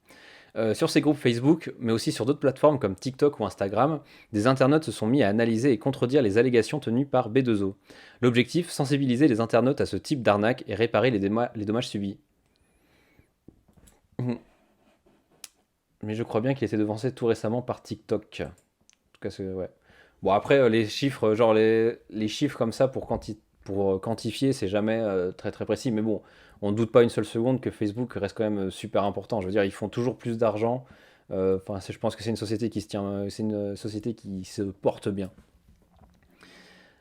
Speaker 1: Sur ces groupes Facebook, mais aussi sur d'autres plateformes comme TikTok ou Instagram, des internautes se sont mis à analyser et contredire les allégations tenues par B2O. L'objectif, sensibiliser les internautes à ce type d'arnaque et réparer les dommages subis. Mais je crois bien qu'il a été devancé tout récemment par TikTok. En tout cas, c'est ouais. Bon, après, les chiffres, genre les chiffres comme ça pour quantifier, c'est jamais très très précis. Mais bon, on ne doute pas une seule seconde que Facebook reste quand même super important. Je veux dire, ils font toujours plus d'argent. Enfin, je pense que c'est une société qui se tient, c'est une société qui se porte bien.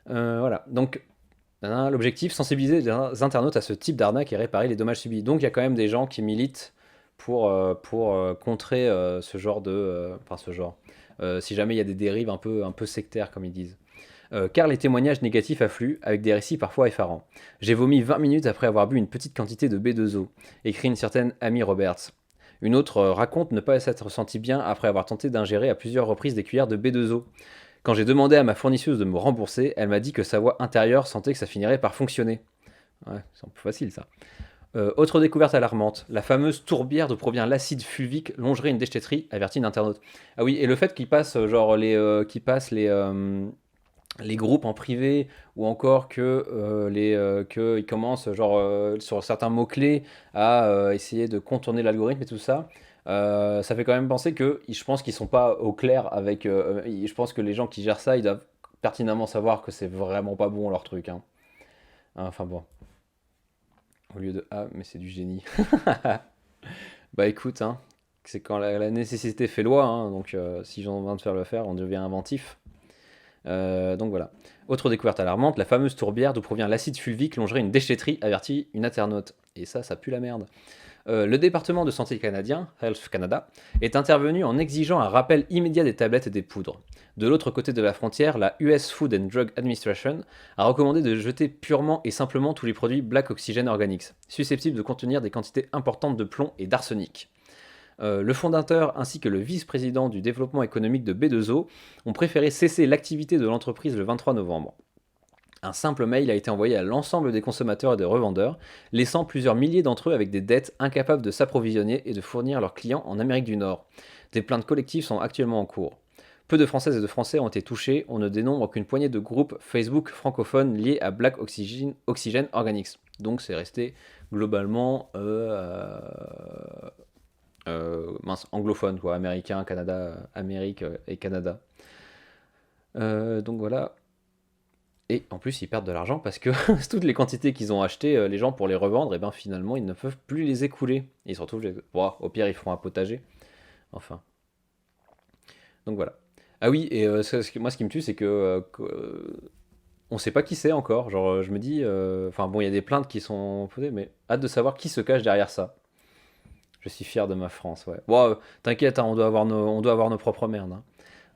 Speaker 1: Voilà. Donc, l'objectif, sensibiliser les internautes à ce type d'arnaque et réparer les dommages subis. Donc, il y a quand même des gens qui militent pour contrer ce genre enfin, ce genre. Si jamais il y a des dérives un peu sectaires, comme ils disent. Car les témoignages négatifs affluent, avec des récits parfois effarants. J'ai vomi 20 minutes après avoir bu une petite quantité de B2O, écrit une certaine Amy Roberts. Une autre raconte ne pas s'être sentie bien après avoir tenté d'ingérer à plusieurs reprises des cuillères de B2O. Quand j'ai demandé à ma fournisseuse de me rembourser, elle m'a dit que sa voix intérieure sentait que ça finirait par fonctionner. Ouais, c'est un peu facile ça. Autre découverte alarmante, la fameuse tourbière d'où provient l'acide fulvique longerait une déchetterie, avertit une internaute. Ah oui, et le fait qu'ils passent les groupes en privé ou encore qu'ils commencent sur certains mots-clés à essayer de contourner l'algorithme et tout ça, ça fait quand même penser que je pense qu'ils sont pas au clair avec. Je pense que les gens qui gèrent ça, ils doivent pertinemment savoir que c'est vraiment pas bon leur truc, hein. Enfin bon, au lieu de mais c'est du génie. Bah écoute, hein, c'est quand la nécessité fait loi, hein, donc si j'en viens de faire le faire, on devient inventif. Donc voilà. Autre découverte alarmante, la fameuse tourbière d'où provient l'acide fulvique longerait une déchetterie, avertit une internaute. Et ça pue la merde. Le département de santé canadien, Health Canada, est intervenu en exigeant un rappel immédiat des tablettes et des poudres. De l'autre côté de la frontière, la US Food and Drug Administration a recommandé de jeter purement et simplement tous les produits Black Oxygen Organics, susceptibles de contenir des quantités importantes de plomb et d'arsenic. Le fondateur ainsi que le vice-président du développement économique de B2O ont préféré cesser l'activité de l'entreprise le 23 novembre. Un simple mail a été envoyé à l'ensemble des consommateurs et des revendeurs, laissant plusieurs milliers d'entre eux avec des dettes incapables de s'approvisionner et de fournir leurs clients en Amérique du Nord. Des plaintes collectives sont actuellement en cours. Peu de Françaises et de Français ont été touchés, on ne dénombre qu'une poignée de groupes Facebook francophones liés à Black Oxygen Organics. Donc c'est resté globalement anglophone, quoi, américain, Canada, Amérique et Canada. Donc voilà. Et en plus, ils perdent de l'argent parce que toutes les quantités qu'ils ont achetées, les gens pour les revendre, et ben finalement, ils ne peuvent plus les écouler. Et ils se retrouvent, bon, au pire, ils font un potager. Enfin. Donc voilà. Ah oui, et moi, ce qui me tue, c'est on sait pas qui c'est encore. Genre, je me dis, enfin bon, il y a des plaintes qui sont posées, mais hâte de savoir qui se cache derrière ça. Je suis fier de ma France, ouais. Bon, t'inquiète, hein, on doit avoir nos propres merdes, hein.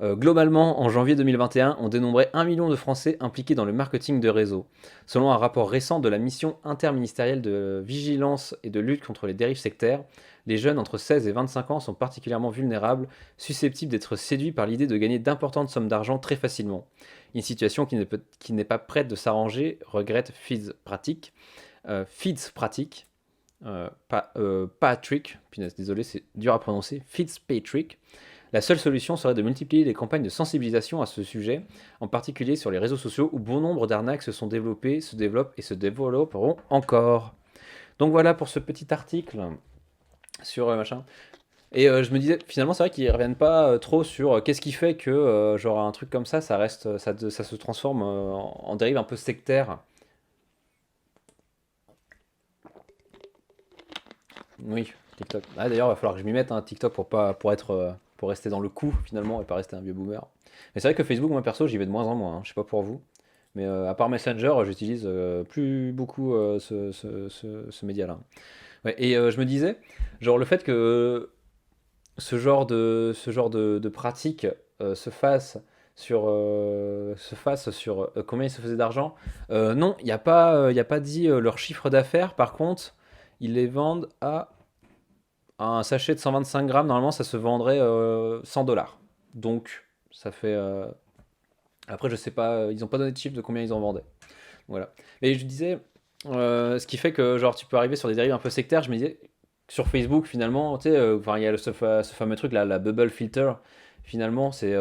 Speaker 1: Globalement, en janvier 2021, on dénombrait 1 million de Français impliqués dans le marketing de réseau. Selon un rapport récent de la mission interministérielle de vigilance et de lutte contre les dérives sectaires, les jeunes entre 16 et 25 ans sont particulièrement vulnérables, susceptibles d'être séduits par l'idée de gagner d'importantes sommes d'argent très facilement. Une situation qui n'est pas prête de s'arranger, regrette Fitzpatrick, Patrick, punaise, désolé, c'est dur à prononcer, Fitzpatrick. La seule solution serait de multiplier les campagnes de sensibilisation à ce sujet, en particulier sur les réseaux sociaux où bon nombre d'arnaques se sont développées, se développent et se développeront encore. Donc voilà pour ce petit article sur machin. Et je me disais, finalement, c'est vrai qu'ils reviennent pas trop sur qu'est-ce qui fait que, genre, un truc comme ça reste, ça se transforme en dérive un peu sectaire. Oui, TikTok. Ah, d'ailleurs, il va falloir que je m'y mette, hein, TikTok, pour rester dans le coup, finalement, et pas rester un vieux boomer. Mais c'est vrai que Facebook, moi, perso, j'y vais de moins en moins, hein. Je sais pas pour vous. Mais à part Messenger, j'utilise plus beaucoup ce média-là. Ouais, et je me disais, genre, le fait que ce genre de pratique se fasse sur combien ils se faisaient d'argent. Non, il y a pas dit leur chiffre d'affaires. Par contre, ils les vendent à un sachet de 125 grammes, normalement, ça se vendrait 100 $. Donc, ça fait. Après, je sais pas, ils ont pas donné de chiffre de combien ils en vendaient. Voilà. Mais je disais, ce qui fait que, genre, tu peux arriver sur des dérives un peu sectaires. Je me disais, sur Facebook, finalement, tu sais, enfin, il y a ce fameux truc, là, la bubble filter. Finalement, c'est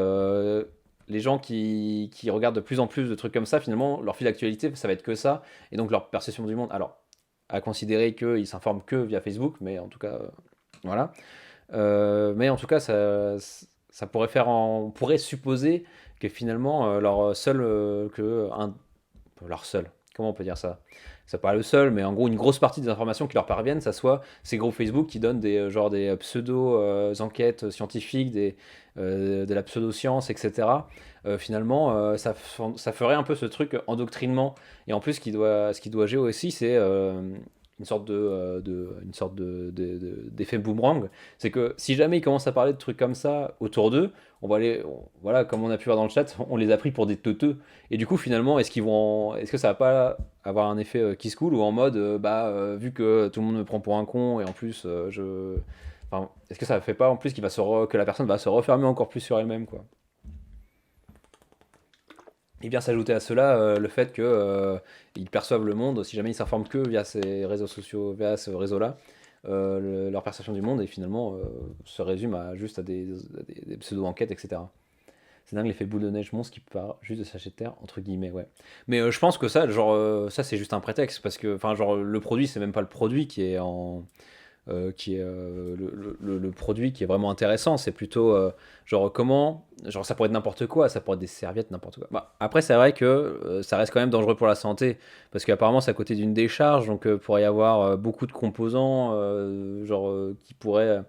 Speaker 1: les gens qui regardent de plus en plus de trucs comme ça, finalement, leur fil d'actualité, ça va être que ça. Et donc, leur perception du monde. Alors, à considérer qu'ils s'informent que via Facebook, mais en tout cas, voilà. Mais en tout cas, ça pourrait on pourrait supposer que finalement, leur seul, comment on peut dire ça? C'est pas le seul, mais en gros, une grosse partie des informations qui leur parviennent, ça soit ces groupes Facebook qui donnent genre des pseudo-enquêtes scientifiques, de la pseudo-science, etc. Finalement, ça ferait un peu ce truc endoctrinement. Et en plus, ce qui doit gérer aussi, c'est une sorte d'effet boomerang. C'est que si jamais ils commencent à parler de trucs comme ça autour d'eux, voilà, comme on a pu voir dans le chat, on les a pris pour des teuteux. Et du coup, finalement, est-ce que ça va pas avoir un effet qui se coule ou en mode, vu que tout le monde me prend pour un con et en plus, enfin, est-ce que ça fait pas en plus que la personne va se refermer encore plus sur elle-même, quoi. Et bien s'ajouter à cela le fait que ils perçoivent le monde, si jamais ils s'informent que via ces réseaux sociaux, via ce réseau-là, leur perception du monde et finalement se résume juste à des pseudo-enquêtes, etc. C'est dingue l'effet boule de neige monstre qui part juste de sachet de terre, entre guillemets, ouais. Mais je pense que ça, genre, ça c'est juste un prétexte, parce que, enfin, genre, le produit, c'est même pas le produit qui est le produit qui est vraiment intéressant. C'est plutôt genre comment, genre ça pourrait être n'importe quoi, ça pourrait être des serviettes, n'importe quoi. Bah, après, c'est vrai que ça reste quand même dangereux pour la santé parce qu'apparemment c'est à côté d'une décharge, donc pourrait y avoir beaucoup de composants qui pourraient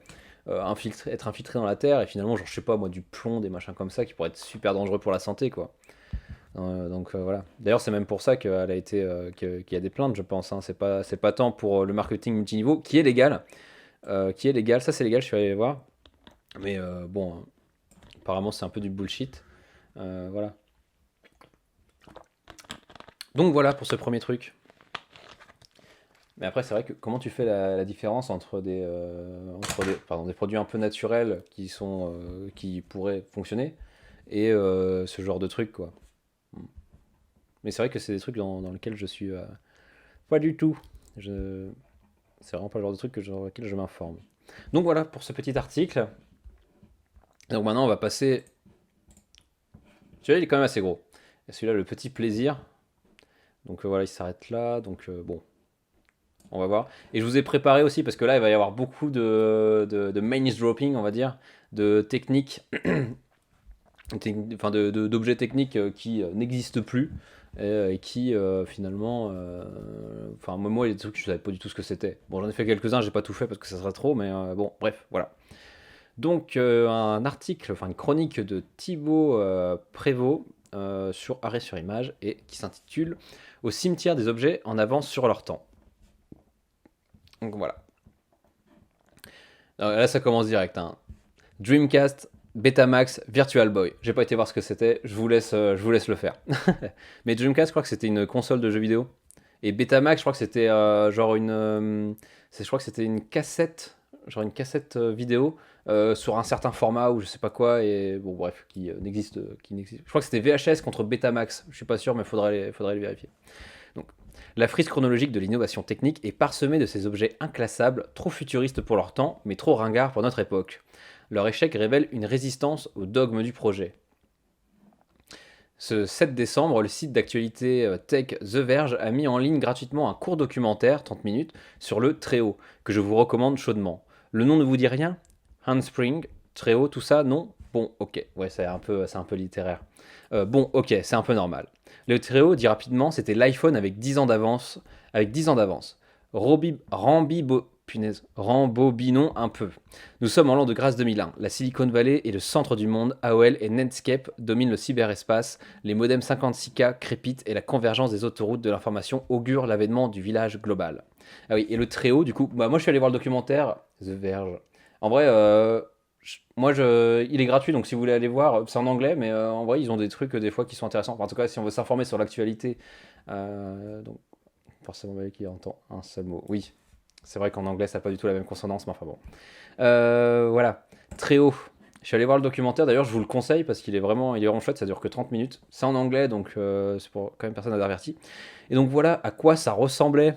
Speaker 1: être infiltrés dans la terre et finalement, genre je sais pas moi, du plomb, des machins comme ça qui pourraient être super dangereux pour la santé, quoi. Donc voilà. D'ailleurs, c'est même pour ça qu'il y a des plaintes, je pense, hein. C'est pas tant pour le marketing multiniveau, qui est légal. Ça, c'est légal. Je suis allé voir. Mais bon, apparemment, c'est un peu du bullshit. Voilà. Donc voilà pour ce premier truc. Mais après, c'est vrai que comment tu fais la différence entre des produits un peu naturels qui pourraient fonctionner et ce genre de truc, quoi. Mais c'est vrai que c'est des trucs dans lesquels je suis pas du tout. Je... C'est vraiment pas le genre de truc sur lequel je m'informe. Donc voilà pour ce petit article. Donc maintenant on va passer. Celui-là il est quand même assez gros. Et celui-là le petit plaisir. Donc voilà, il s'arrête là. Donc bon, on va voir. Et je vous ai préparé aussi parce que là il va y avoir beaucoup de main dropping, on va dire, de techniques, enfin d'objets techniques qui n'existent plus et qui finalement, enfin moi il y a des trucs je savais pas du tout ce que c'était. Bon j'en ai fait quelques-uns, j'ai pas tout fait parce que ça serait trop, mais bon bref voilà. Donc un article, enfin une chronique de Thibaut Prévost sur Arrêt sur Image et qui s'intitule Au cimetière des objets en avance sur leur temps. Donc voilà. Alors, là ça commence direct, hein. Dreamcast, Betamax, Virtual Boy. J'ai pas été voir ce que c'était, je vous laisse le faire. Mais Dreamcast, je crois que c'était une console de jeux vidéo. Et Betamax, je crois que c'était je crois que c'était une cassette, genre une cassette vidéo sur un certain format ou je sais pas quoi. Et bon, bref, qui n'existe. Je crois que c'était VHS contre Betamax. Je suis pas sûr, mais faudrait le vérifier. Donc, la frise chronologique de l'innovation technique est parsemée de ces objets inclassables, trop futuristes pour leur temps, mais trop ringards pour notre époque. Leur échec révèle une résistance au dogme du projet. Ce 7 décembre, le site d'actualité tech The Verge a mis en ligne gratuitement un court documentaire, 30 minutes, sur le Treo, que je vous recommande chaudement. Le nom ne vous dit rien? Handspring, Treo, tout ça, non? Bon, ok, ouais, c'est un peu littéraire. Bon, ok, c'est un peu normal. Le Treo, dit rapidement, c'était l'iPhone avec 10 ans d'avance. Avec 10 ans d'avance. Rembobinons un peu. Nous sommes en l'an de grâce 2001. La Silicon Valley est le centre du monde. AOL et Netscape dominent le cyberespace. Les modems 56K crépitent et la convergence des autoroutes de l'information augure l'avènement du village global. Ah oui, et le Treo, du coup, moi je suis allé voir le documentaire The Verge. En vrai, il est gratuit, donc si vous voulez aller voir, c'est en anglais, mais en vrai, ils ont des trucs des fois qui sont intéressants. Enfin, en tout cas, si on veut s'informer sur l'actualité, donc forcément, qui entend un seul mot. Oui, C'est vrai qu'en anglais, ça n'a pas du tout la même consonance, mais enfin bon. Voilà. Très haut. Je suis allé voir le documentaire, d'ailleurs, je vous le conseille parce il est vraiment chouette, ça dure que 30 minutes. C'est en anglais, donc c'est pour quand même personne averti. Et donc voilà à quoi ça ressemblait.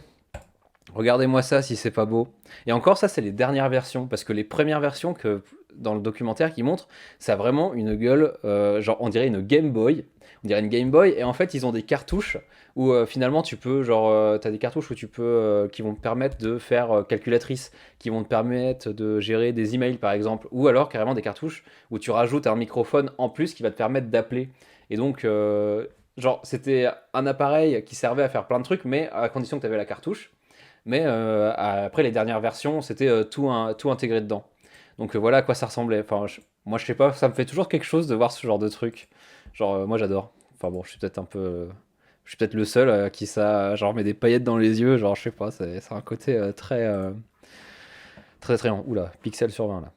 Speaker 1: Regardez-moi ça si c'est pas beau. Et encore, ça, c'est les dernières versions, parce que les premières versions que dans le documentaire qui montre, ça a vraiment une gueule, genre on dirait une Game Boy. On dirait une Game Boy, et en fait, ils ont des cartouches où finalement tu peux, genre, t'as des cartouches où tu peux, qui vont te permettre de faire calculatrice, qui vont te permettre de gérer des emails par exemple, ou alors carrément des cartouches où tu rajoutes un microphone en plus qui va te permettre d'appeler. Et donc, genre, c'était un appareil qui servait à faire plein de trucs, mais à condition que tu avais la cartouche. Mais après, les dernières versions, c'était tout intégré dedans. Donc voilà à quoi ça ressemblait. Enfin, moi, je sais pas, ça me fait toujours quelque chose de voir ce genre de truc. Genre, moi, j'adore. Enfin bon, je suis peut-être un peu. Je suis peut-être le seul à qui ça genre met des paillettes dans les yeux. Genre, je sais pas, c'est un côté très attrayant. Oula, pixel sur 20 là.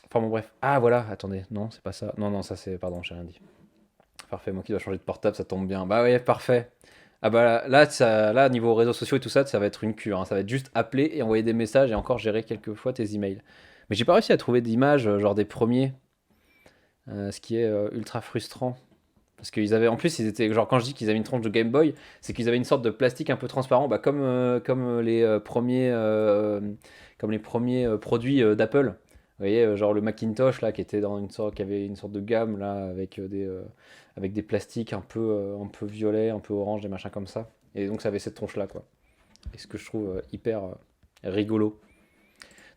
Speaker 1: Enfin bon, bref. Ah voilà, attendez. Non, c'est pas ça. Non, non, ça c'est. Pardon, j'ai rien dit. Parfait, moi qui dois changer de portable, ça tombe bien. Bah ouais, parfait. Ah bah là, là, niveau réseaux sociaux et tout ça, ça va être une cure, hein. Ça va être juste appeler et envoyer des messages et encore gérer quelques fois tes emails. Mais j'ai pas réussi à trouver d'images, genre des premiers, ce qui est ultra frustrant. Parce qu'ils avaient, en plus, ils étaient, genre quand je dis qu'ils avaient une tronche de Game Boy, c'est qu'ils avaient une sorte de plastique un peu transparent, bah, comme comme les premiers produits d'Apple. Vous voyez, genre le Macintosh là, qui était dans une sorte, qui avait une sorte de gamme là, avec des plastiques un peu violets, un peu orange, des machins comme ça. Et donc ça avait cette tronche là, quoi. Et ce que je trouve hyper rigolo.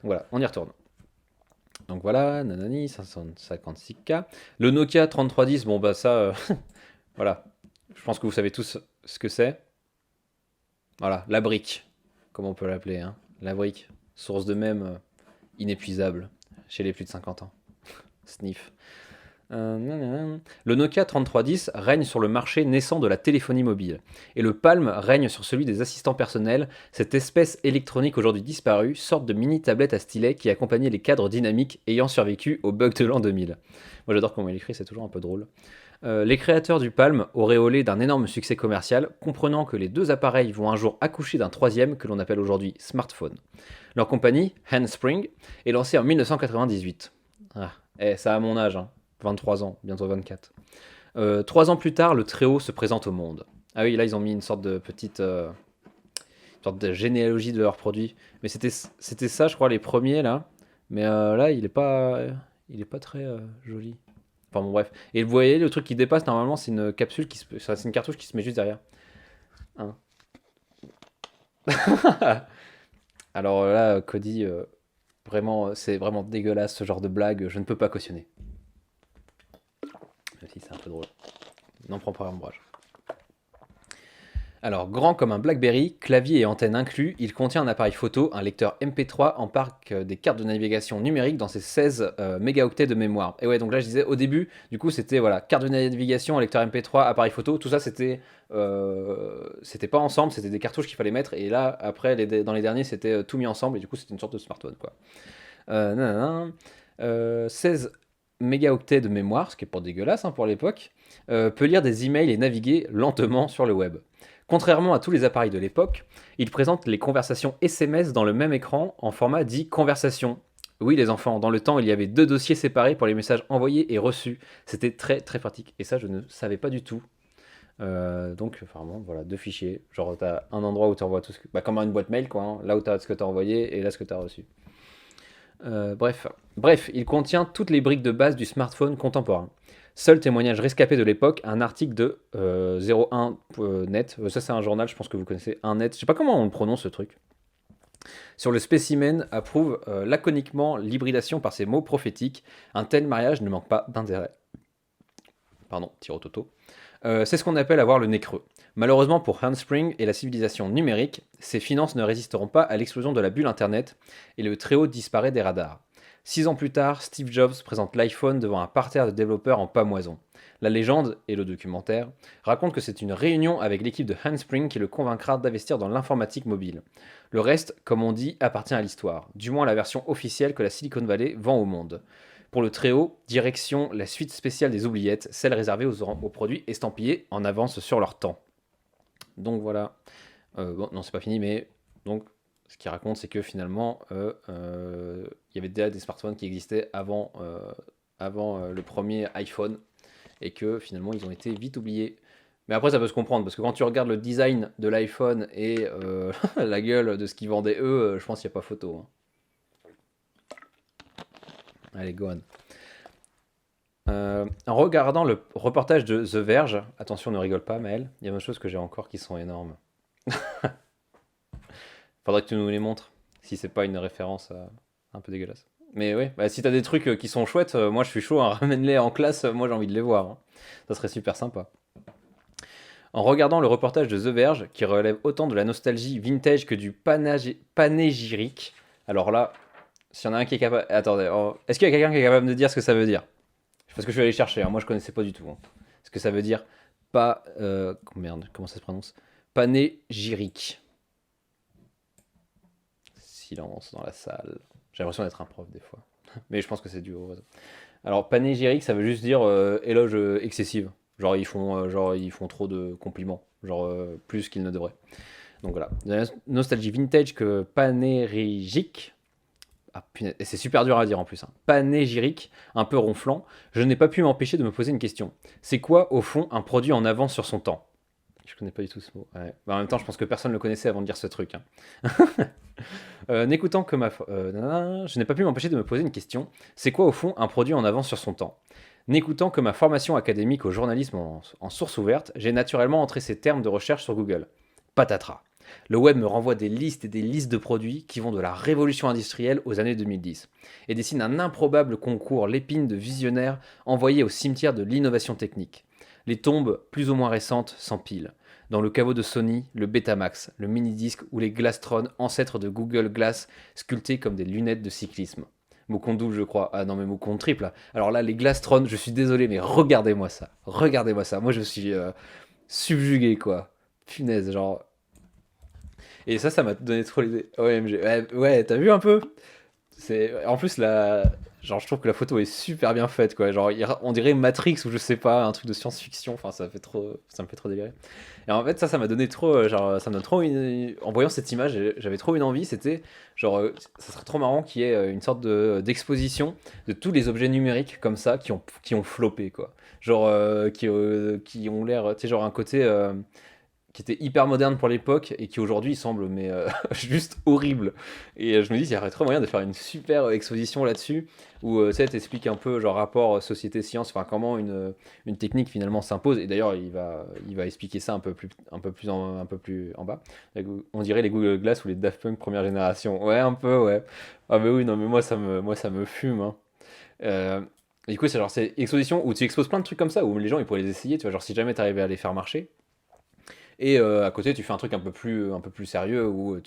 Speaker 1: Donc voilà, on y retourne. Donc voilà, nanani, 556K. Le Nokia 3310, bon bah ça, voilà. Je pense que vous savez tous ce que c'est. Voilà, la brique, comme on peut l'appeler, hein. La brique, source de mème inépuisable chez les plus de 50 ans. Sniff. Le Nokia 3310 règne sur le marché naissant de la téléphonie mobile, et le Palm règne sur celui des assistants personnels, cette espèce électronique aujourd'hui disparue, sorte de mini tablette à stylet qui accompagnait les cadres dynamiques ayant survécu au bug de l'an 2000. Moi j'adore comment il écrit, c'est toujours un peu drôle. Les créateurs du Palm, auréolés d'un énorme succès commercial, comprenant que les deux appareils vont un jour accoucher d'un troisième que l'on appelle aujourd'hui smartphone. Leur compagnie, Handspring, est lancée en 1998. Ah, ça a mon âge, hein. 23 ans, bientôt 24. 3 ans plus tard, le Treo se présente au monde. Ah oui, là ils ont mis une sorte de petite sorte de généalogie de leurs produits. Mais c'était ça, je crois, les premiers là. Mais là, il est pas très joli. Enfin bon, bref. Et vous voyez, le truc qui dépasse, normalement, c'est une capsule c'est une cartouche qui se met juste derrière. Hein. Alors là, Cody, vraiment, c'est vraiment dégueulasse ce genre de blague. Je ne peux pas cautionner. Même si c'est un peu drôle. N'en prends pas ombrage. Alors, grand comme un BlackBerry, clavier et antenne inclus, il contient un appareil photo, un lecteur MP3, embarque des cartes de navigation numériques dans ses 16 mégaoctets de mémoire. Et ouais, donc là je disais au début, du coup c'était voilà, carte de navigation, un lecteur MP3, appareil photo, tout ça c'était pas ensemble, c'était des cartouches qu'il fallait mettre. Et là, après, dans les derniers, c'était tout mis ensemble et du coup c'était une sorte de smartphone quoi. Nanana. 16 mégaoctets de mémoire, ce qui est pas dégueulasse hein, pour l'époque, peut lire des emails et naviguer lentement sur le web. Contrairement à tous les appareils de l'époque, il présente les conversations SMS dans le même écran en format dit conversation. Oui les enfants, dans le temps il y avait deux dossiers séparés pour les messages envoyés et reçus. C'était très très pratique et ça je ne savais pas du tout. Donc vraiment voilà, deux fichiers. Genre t'as un endroit où tu envoies tout ce que... Bah, comme une boîte mail quoi, hein. Là où t'as ce que t'as envoyé et là ce que t'as reçu. Bref, il contient toutes les briques de base du smartphone contemporain. Seul témoignage rescapé de l'époque, un article de 01net, ça c'est un journal, je pense que vous connaissez, 1net, je sais pas comment on le prononce ce truc, sur le spécimen approuve laconiquement l'hybridation par ces mots prophétiques, un tel mariage ne manque pas d'intérêt. Pardon, tiro toto. C'est ce qu'on appelle avoir le nez creux. Malheureusement pour Handspring et la civilisation numérique, ses finances ne résisteront pas à l'explosion de la bulle Internet et le très haut disparaît des radars. 6 ans plus tard, Steve Jobs présente l'iPhone devant un parterre de développeurs en pamoison. La légende, et le documentaire, raconte que c'est une réunion avec l'équipe de Handspring qui le convaincra d'investir dans l'informatique mobile. Le reste, comme on dit, appartient à l'histoire, du moins la version officielle que la Silicon Valley vend au monde. Pour le très haut, direction la suite spéciale des oubliettes, celle réservée aux produits estampillés en avance sur leur temps. Donc voilà. Bon, non, c'est pas fini, mais donc Ce qu'il raconte, c'est que finalement, il y avait déjà des smartphones qui existaient avant le premier iPhone et que finalement ils ont été vite oubliés. Mais après, ça peut se comprendre parce que quand tu regardes le design de l'iPhone et la gueule de ce qu'ils vendaient eux, je pense qu'il n'y a pas photo, hein. Allez, go on. En regardant le reportage de The Verge, attention, ne rigole pas, Maël, il y a des choses que j'ai encore qui sont énormes. Faudrait que tu nous les montres, si c'est pas une référence un peu dégueulasse. Mais oui, bah, si t'as des trucs qui sont chouettes, moi je suis chaud, hein, ramène-les en classe, moi j'ai envie de les voir, hein. Ça serait super sympa. En regardant le reportage de The Verge, qui relève autant de la nostalgie vintage que du panégyrique, alors là, s'il y en a un qui est capable... Attendez, est-ce qu'il y a quelqu'un qui est capable de dire ce que ça veut dire? Parce que je vais aller chercher, hein, moi je connaissais pas du tout, hein. Ce que ça veut dire pas... merde, comment ça se prononce? Panégyrique. Silence dans la salle. J'ai l'impression d'être un prof des fois. Mais je pense que c'est dû au réseau. Alors, panégyrique, ça veut juste dire éloge excessive. Genre, ils font trop de compliments. Genre, plus qu'ils ne devraient. Donc voilà. De la nostalgie vintage que panégyrique. Ah punaise, et c'est super dur à dire en plus, hein. Panégyrique, un peu ronflant, je n'ai pas pu m'empêcher de me poser une question. C'est quoi, au fond, un produit en avance sur son temps? Je connais pas du tout ce mot. Ouais. Bah, en même temps, je pense que personne ne le connaissait avant de dire ce truc, hein. N'écoutant que je n'ai pas pu m'empêcher de me poser une question. C'est quoi au fond un produit en avance sur son temps? N'écoutant que ma formation académique au journalisme en source ouverte, j'ai naturellement entré ces termes de recherche sur Google. Patatras. Le web me renvoie des listes et des listes de produits qui vont de la révolution industrielle aux années 2010 et dessine un improbable concours l'épine de visionnaires envoyés au cimetière de l'innovation technique. Les tombes plus ou moins récentes s'empilent. Dans le caveau de Sony, le Betamax, le mini-disque ou les Glastron, ancêtres de Google Glass, sculptés comme des lunettes de cyclisme. Moucon double, je crois. Ah non, mais Moucon triple, là. Alors là, les Glastron, je suis désolé, mais regardez-moi ça. Regardez-moi ça. Moi, je suis subjugué, quoi. Punaise, genre. Et ça m'a donné trop l'idée. OMG. Ouais, ouais, t'as vu un peu? En plus, genre, je trouve que la photo est super bien faite, quoi. Genre, on dirait Matrix ou je sais pas, un truc de science-fiction. Enfin, ça me fait trop délirer. Et en fait, ça m'a donné trop, genre, ça me donne trop en voyant cette image, j'avais trop une envie. C'était, genre, ça serait trop marrant qu'il y ait une sorte d'exposition de tous les objets numériques comme ça qui ont floppé, quoi. Genre, qui ont l'air, tu sais, genre un côté qui était hyper moderne pour l'époque et qui aujourd'hui semble mais juste horrible. Et je me dis, il y aurait trop moyen de faire une super exposition là-dessus où tu sais, t'expliques un peu genre rapport société-science, enfin comment une technique finalement s'impose. Et d'ailleurs, il va expliquer ça un peu plus en bas. On dirait les Google Glass ou les Daft Punk première génération. Ouais, un peu, ouais. Ah mais oui, non mais moi ça me fume, hein. Euh, du coup, c'est exposition où tu exposes plein de trucs comme ça où les gens ils pourraient les essayer, tu vois, genre si jamais t'arrivais à les faire marcher. Et à côté, tu fais un truc un peu plus sérieux où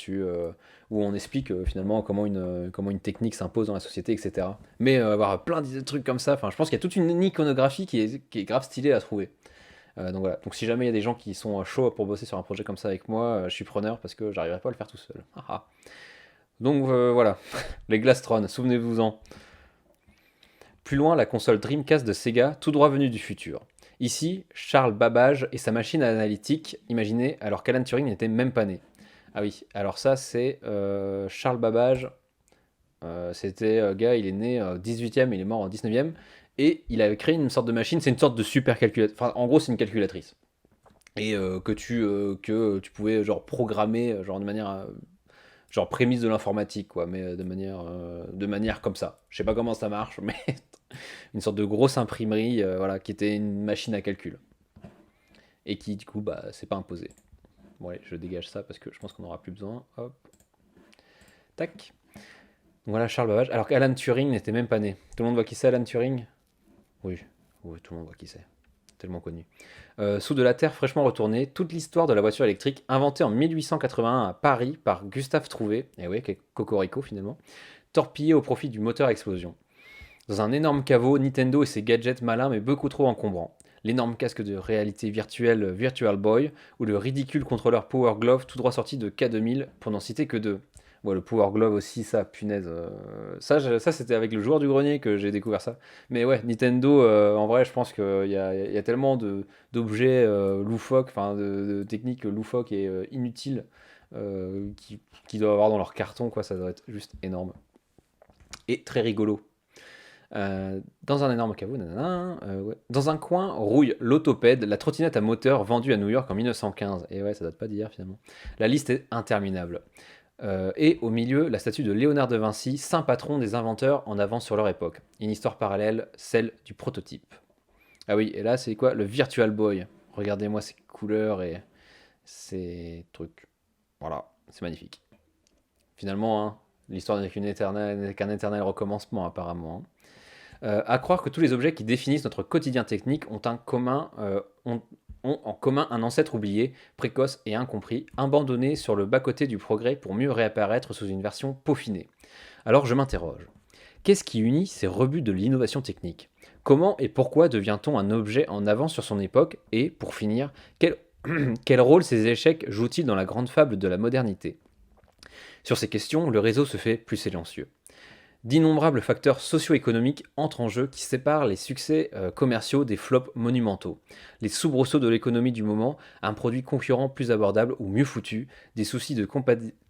Speaker 1: on explique finalement comment une technique s'impose dans la société, etc. Mais avoir plein de trucs comme ça, enfin, je pense qu'il y a toute une iconographie qui est grave stylée à trouver. Donc voilà. Donc si jamais il y a des gens qui sont chauds pour bosser sur un projet comme ça avec moi, je suis preneur parce que j'arriverai pas à le faire tout seul. Ah ah. Donc voilà, les Glastron, souvenez-vous-en. Plus loin, la console Dreamcast de Sega, tout droit venue du futur. Ici, Charles Babbage et sa machine analytique, imaginez, alors qu'Alan Turing n'était même pas né. Ah oui, alors ça c'est Charles Babbage, c'était gars, il est né au 18e, il est mort en 19e, et il avait créé une sorte de machine, c'est une sorte de super calculatrice, enfin en gros c'est une calculatrice. Et que tu pouvais genre programmer genre de manière genre prémisse de l'informatique quoi, mais de manière comme ça. Je sais pas comment ça marche, mais une sorte de grosse imprimerie, voilà, qui était une machine à calcul et qui du coup bah c'est pas imposé. Bon allez, je dégage ça parce que je pense qu'on aura plus besoin. Hop, tac. Donc voilà Charles Babbage. Alors qu'Alan Turing n'était même pas né. Tout le monde voit qui c'est Alan Turing? Oui, oui, tout le monde voit qui c'est. Tellement connu. Sous de la terre fraîchement retournée, toute l'histoire de la voiture électrique, inventée en 1881 à Paris par Gustave Trouvé, et oui, Cocorico finalement, torpillée au profit du moteur à explosion. Dans un énorme caveau, Nintendo et ses gadgets malins mais beaucoup trop encombrants. L'énorme casque de réalité virtuelle Virtual Boy ou le ridicule contrôleur Power Glove tout droit sorti de K2000 pour n'en citer que deux. Ouais, le Power Glove aussi, ça, punaise. Ça c'était avec le joueur du grenier que j'ai découvert ça. Mais ouais, Nintendo, en vrai, je pense qu'il y a tellement d'objets loufoques, enfin de techniques loufoques et inutiles qui doivent avoir dans leur carton, quoi. Ça doit être juste énorme. Et très rigolo. Dans un énorme caveau, nanana, ouais. Dans un coin rouille l'autopède, la trottinette à moteur vendue à New York en 1915. Et ouais, ça date pas d'hier finalement. La liste est interminable. Et au milieu, la statue de Léonard de Vinci, saint patron des inventeurs en avance sur leur époque. Une histoire parallèle, celle du prototype. Ah oui, et là, c'est quoi? Le Virtual Boy. Regardez-moi ces couleurs et ces trucs. Voilà, c'est magnifique. Finalement, hein, l'histoire n'est qu'un éternel recommencement, apparemment. Hein. À croire que tous les objets qui définissent notre quotidien technique ont en commun un ancêtre oublié, précoce et incompris, abandonné sur le bas-côté du progrès pour mieux réapparaître sous une version peaufinée. Alors je m'interroge. Qu'est-ce qui unit ces rebuts de l'innovation technique? Comment et pourquoi devient-on un objet en avance sur son époque? Et, pour finir, quel rôle ces échecs jouent-ils dans la grande fable de la modernité? Sur ces questions, le réseau se fait plus silencieux. D'innombrables facteurs socio-économiques entrent en jeu qui séparent les succès commerciaux des flops monumentaux. Les soubresauts de l'économie du moment, un produit concurrent plus abordable ou mieux foutu, des soucis de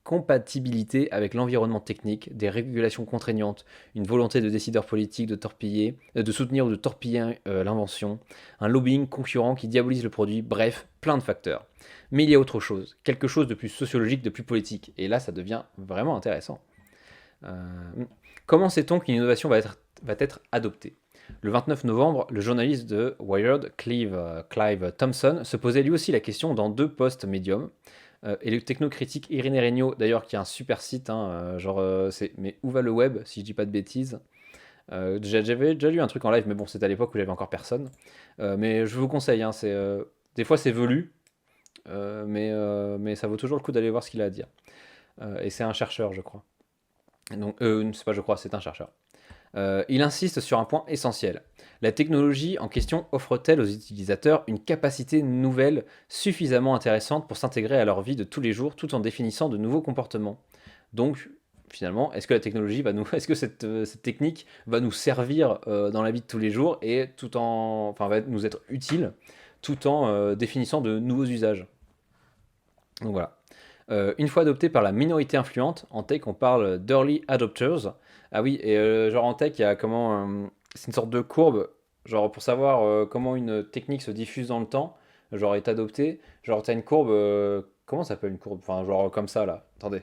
Speaker 1: compatibilité avec l'environnement technique, des régulations contraignantes, une volonté de décideurs politiques de soutenir ou de torpiller l'invention, un lobbying concurrent qui diabolise le produit, bref, plein de facteurs. Mais il y a autre chose, quelque chose de plus sociologique, de plus politique, et là ça devient vraiment intéressant. Comment sait-on qu'une innovation va être adoptée? Le 29 novembre, le journaliste de Wired, Clive Thompson, se posait lui aussi la question dans 2 posts Medium. Et le technocritique Irénée Regnault, d'ailleurs, qui a un super site, hein, c'est Mais où va le web, si je dis pas de bêtises. J'avais déjà lu un truc en live, mais bon, c'était à l'époque où j'avais encore personne. Mais je vous conseille, hein, des fois c'est velu, mais ça vaut toujours le coup d'aller voir ce qu'il a à dire. Et c'est un chercheur, je crois. Donc, c'est pas je crois, c'est un chercheur. Il insiste sur un point essentiel. La technologie en question offre-t-elle aux utilisateurs une capacité nouvelle suffisamment intéressante pour s'intégrer à leur vie de tous les jours tout en définissant de nouveaux comportements? Donc, finalement, est-ce que la technologie est-ce que cette technique va nous servir dans la vie de tous les jours et va nous être utile tout en définissant de nouveaux usages? Donc voilà. Une fois adopté par la minorité influente, en tech on parle d'early adopters. Ah oui, et genre en tech, il y a c'est une sorte de courbe, genre pour savoir comment une technique se diffuse dans le temps, genre est adoptée. Genre t'as une courbe, comment ça s'appelle une courbe? Enfin, genre comme ça là. Attendez.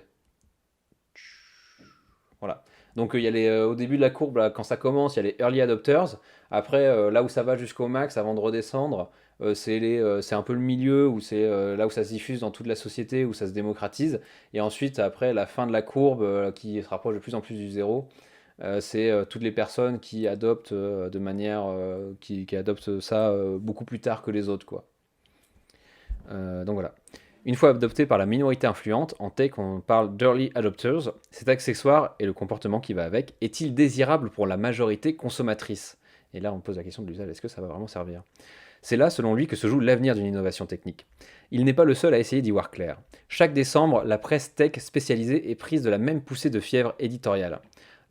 Speaker 1: Voilà. Donc il y a au début de la courbe, là, quand ça commence, il y a les early adopters. Après, là où ça va jusqu'au max avant de redescendre, c'est un peu le milieu où c'est là où ça se diffuse dans toute la société, où ça se démocratise. Et ensuite, après, la fin de la courbe qui se rapproche de plus en plus du zéro, c'est toutes les personnes qui adoptent qui adoptent ça beaucoup plus tard que les autres, quoi. Donc voilà. Une fois adopté par la minorité influente, en tech on parle d'early adopters, cet accessoire et le comportement qui va avec, est-il désirable pour la majorité consommatrice? Et là on pose la question de l'usage, est-ce que ça va vraiment servir? C'est là, selon lui, que se joue l'avenir d'une innovation technique. Il n'est pas le seul à essayer d'y voir clair. Chaque décembre, la presse tech spécialisée est prise de la même poussée de fièvre éditoriale.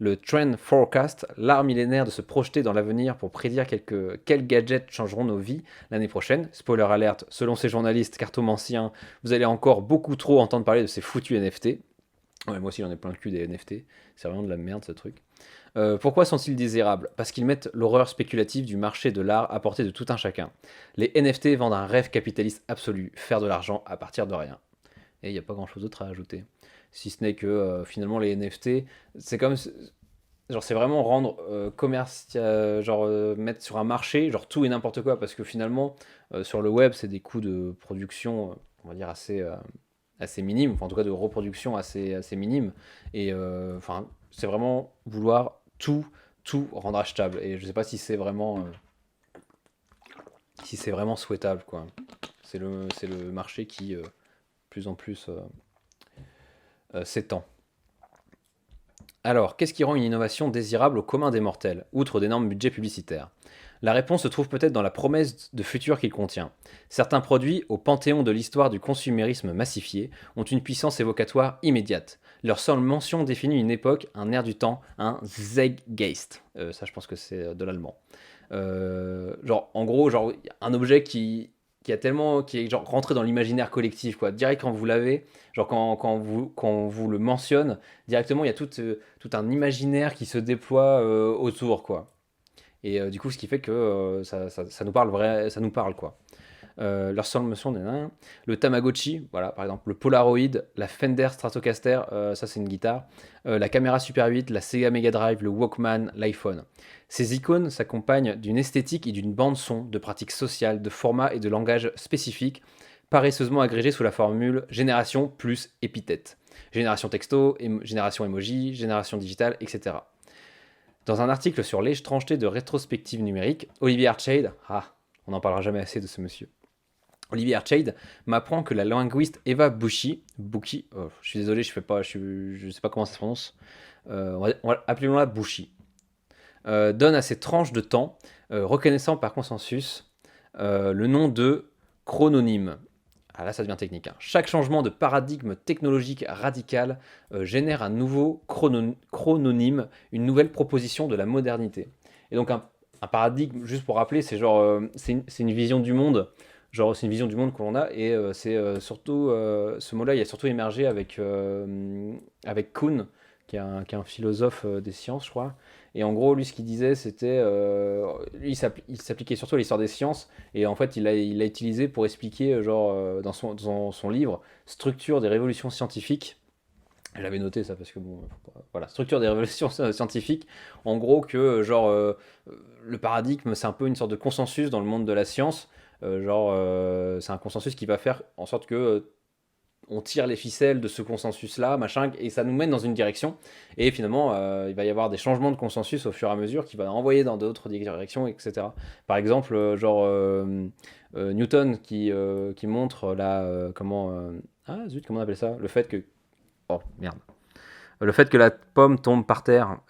Speaker 1: Le Trend Forecast, l'art millénaire de se projeter dans l'avenir pour prédire quels gadgets changeront nos vies l'année prochaine. Spoiler alerte, selon ces journalistes cartomanciens, vous allez encore beaucoup trop entendre parler de ces foutus NFT. Ouais, moi aussi j'en ai plein le cul des NFT, c'est vraiment de la merde ce truc. Pourquoi sont-ils désirables? Parce qu'ils mettent l'horreur spéculative du marché de l'art à portée de tout un chacun. Les NFT vendent un rêve capitaliste absolu, faire de l'argent à partir de rien. Et il n'y a pas grand-chose d'autre à ajouter. Si ce n'est que finalement les NFT, c'est comme genre c'est vraiment rendre commercial, genre mettre sur un marché genre tout et n'importe quoi parce que finalement sur le web c'est des coûts de production on va dire assez minimes, enfin en tout cas de reproduction assez minimes et enfin c'est vraiment vouloir tout rendre achetable et je sais pas si c'est vraiment souhaitable quoi. C'est le marché qui plus en plus s'étend. Alors, qu'est-ce qui rend une innovation désirable au commun des mortels, outre d'énormes budgets publicitaires? La réponse se trouve peut-être dans la promesse de futur qu'il contient. Certains produits, au panthéon de l'histoire du consumérisme massifié, ont une puissance évocatoire immédiate. Leur seule mention définit une époque, un air du temps, un Zeitgeist. Ça, je pense que c'est de l'allemand. Genre, en gros, genre, un objet qui qui est genre rentré dans l'imaginaire collectif, quoi. Direct quand vous l'avez, genre quand vous le mentionne, directement il y a tout un imaginaire qui se déploie autour, quoi. Et du coup, ce qui fait que ça nous parle ça nous parle, quoi. Leur seule mention, le Tamagotchi, voilà, par exemple, le Polaroid, la Fender Stratocaster, ça c'est une guitare, la caméra Super 8, la Sega Mega Drive, le Walkman, l'iPhone. Ces icônes s'accompagnent d'une esthétique et d'une bande-son, de pratiques sociales, de formats et de langage spécifiques, paresseusement agrégés sous la formule génération plus épithète. Génération texto, génération emoji, génération digitale, etc. Dans un article sur l'étrangeté de rétrospective numérique, Olivier Archade, on n'en parlera jamais assez de ce monsieur, Olivier Archade m'apprend que la linguiste Eva Bouchy, je suis désolé, je sais pas comment ça se prononce, appelons-la Bouchy, donne à ces tranches de temps, reconnaissant par consensus le nom de chrononyme. Ah là, ça devient technique, hein. Chaque changement de paradigme technologique radical génère un nouveau chrononyme, une nouvelle proposition de la modernité. Et donc un paradigme, juste pour rappeler, c'est genre c'est une vision du monde. Genre, c'est une vision du monde que l'on a, et c'est surtout ce mot-là, il a surtout émergé avec Kuhn, qui est un philosophe des sciences, je crois. Et en gros, lui, ce qu'il disait, c'était. Lui, il s'appliquait surtout à l'histoire des sciences, et en fait, il l'a utilisé pour expliquer, dans son livre, Structure des révolutions scientifiques. J'avais noté ça parce que bon, voilà, structure des révolutions scientifiques. En gros, le paradigme, c'est un peu une sorte de consensus dans le monde de la science. C'est un consensus qui va faire en sorte que on tire les ficelles de ce consensus-là, machin, et ça nous mène dans une direction. Et finalement, il va y avoir des changements de consensus au fur et à mesure qui va envoyer dans d'autres directions, etc. Par exemple, Newton qui montre comment on appelle ça? Le fait que... Oh, merde. Le fait que la pomme tombe par terre,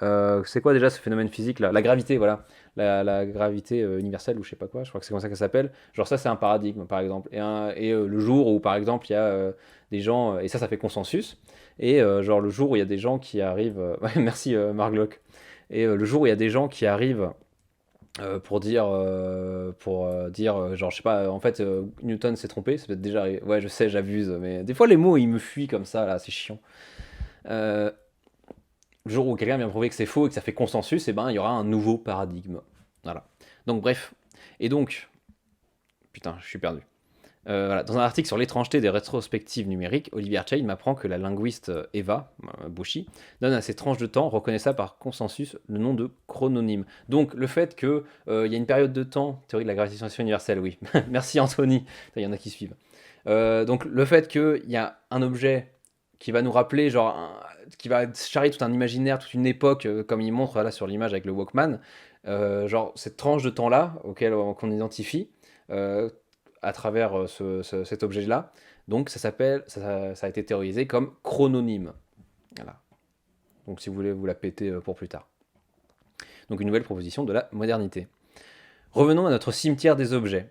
Speaker 1: c'est quoi déjà ce phénomène physique là? La gravité, voilà. La gravité universelle ou je sais pas quoi, je crois que c'est comme ça qu'elle s'appelle. Genre ça c'est un paradigme par exemple. Le jour où par exemple il y a des gens, et ça fait consensus, et genre le jour où il y a des gens qui arrivent, ouais, merci Marglock, et le jour où il y a des gens qui arrivent genre je sais pas, en fait Newton s'est trompé, c'est peut-être déjà arrivé. Ouais je sais, j'abuse, mais des fois les mots ils me fuient comme ça là, c'est chiant. Euh, le jour où quelqu'un vient prouver que c'est faux et que ça fait consensus, et ben il y aura un nouveau paradigme. Voilà. Donc bref. Et donc, putain, je suis perdu. Voilà. Dans un article sur l'étrangeté des rétrospectives numériques, Olivier Archaïd m'apprend que la linguiste Eva Bouchy donne à ces tranches de temps, reconnaissable par consensus, le nom de chrononyme. Donc le fait qu'il y a une période de temps, théorie de la gravitation universelle, oui. Merci Anthony, il y en a qui suivent. Donc le fait qu'il y a un objet qui va nous rappeler, qui va charrier tout un imaginaire, toute une époque, comme il montre là sur l'image avec le Walkman, genre cette tranche de temps-là, qu'on identifie à travers cet objet-là, donc ça a été théorisé comme chrononyme. Voilà. Donc si vous voulez vous la péter pour plus tard. Donc une nouvelle proposition de la modernité. Revenons à notre cimetière des objets.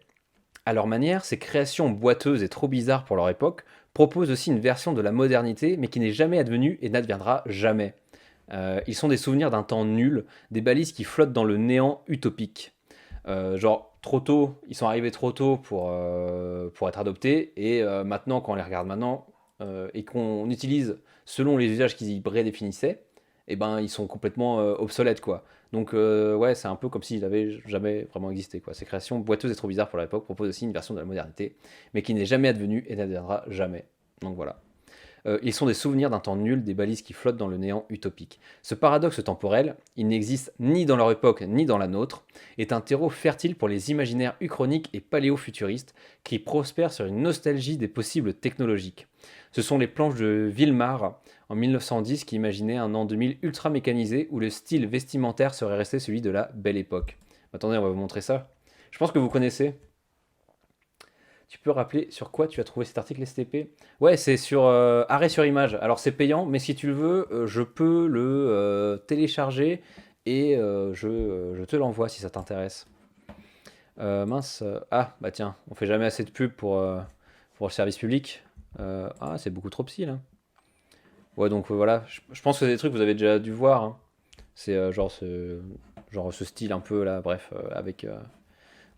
Speaker 1: À leur manière, ces créations boiteuses et trop bizarres pour leur époque proposent aussi une version de la modernité, mais qui n'est jamais advenue et n'adviendra jamais. Ils sont des souvenirs d'un temps nul, des balises qui flottent dans le néant utopique. Trop tôt, ils sont arrivés trop tôt pour être adoptés, et maintenant, quand on les regarde maintenant, et qu'on utilise selon les usages qu'ils y prédéfinissaient, et ben ils sont complètement obsolètes, quoi. Donc ouais, c'est un peu comme s'ils n'avaient jamais vraiment existé, quoi. Ces créations boiteuses et trop bizarres pour l'époque proposent aussi une version de la modernité, mais qui n'est jamais advenue et n'adviendra jamais. Donc voilà. Ils sont des souvenirs d'un temps nul, des balises qui flottent dans le néant utopique. Ce paradoxe temporel, il n'existe ni dans leur époque ni dans la nôtre, est un terreau fertile pour les imaginaires uchroniques et paléofuturistes qui prospèrent sur une nostalgie des possibles technologiques. Ce sont les planches de Villemar en 1910 qui imaginaient un an 2000 ultra mécanisé où le style vestimentaire serait resté celui de la belle époque. Attendez, on va vous montrer ça. Je pense que vous connaissez. Tu peux rappeler sur quoi tu as trouvé cet article STP? Ouais, c'est sur arrêt sur image. Alors c'est payant, mais si tu le veux, je peux le télécharger et je te l'envoie si ça t'intéresse. Mince. Ah, bah tiens, on fait jamais assez de pub pour le service public. C'est beaucoup trop psy là. Ouais, donc voilà. Je pense que c'est des trucs que vous avez déjà dû voir, hein. C'est genre ce style un peu là, bref, avec.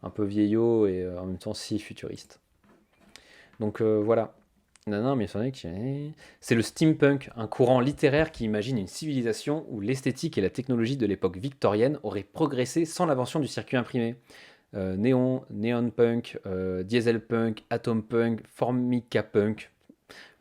Speaker 1: un peu vieillot et en même temps si futuriste. Donc voilà. Non, mais c'est le steampunk, un courant littéraire qui imagine une civilisation où l'esthétique et la technologie de l'époque victorienne auraient progressé sans l'invention du circuit imprimé. Néon, neon punk, diesel punk, atom punk, formica punk.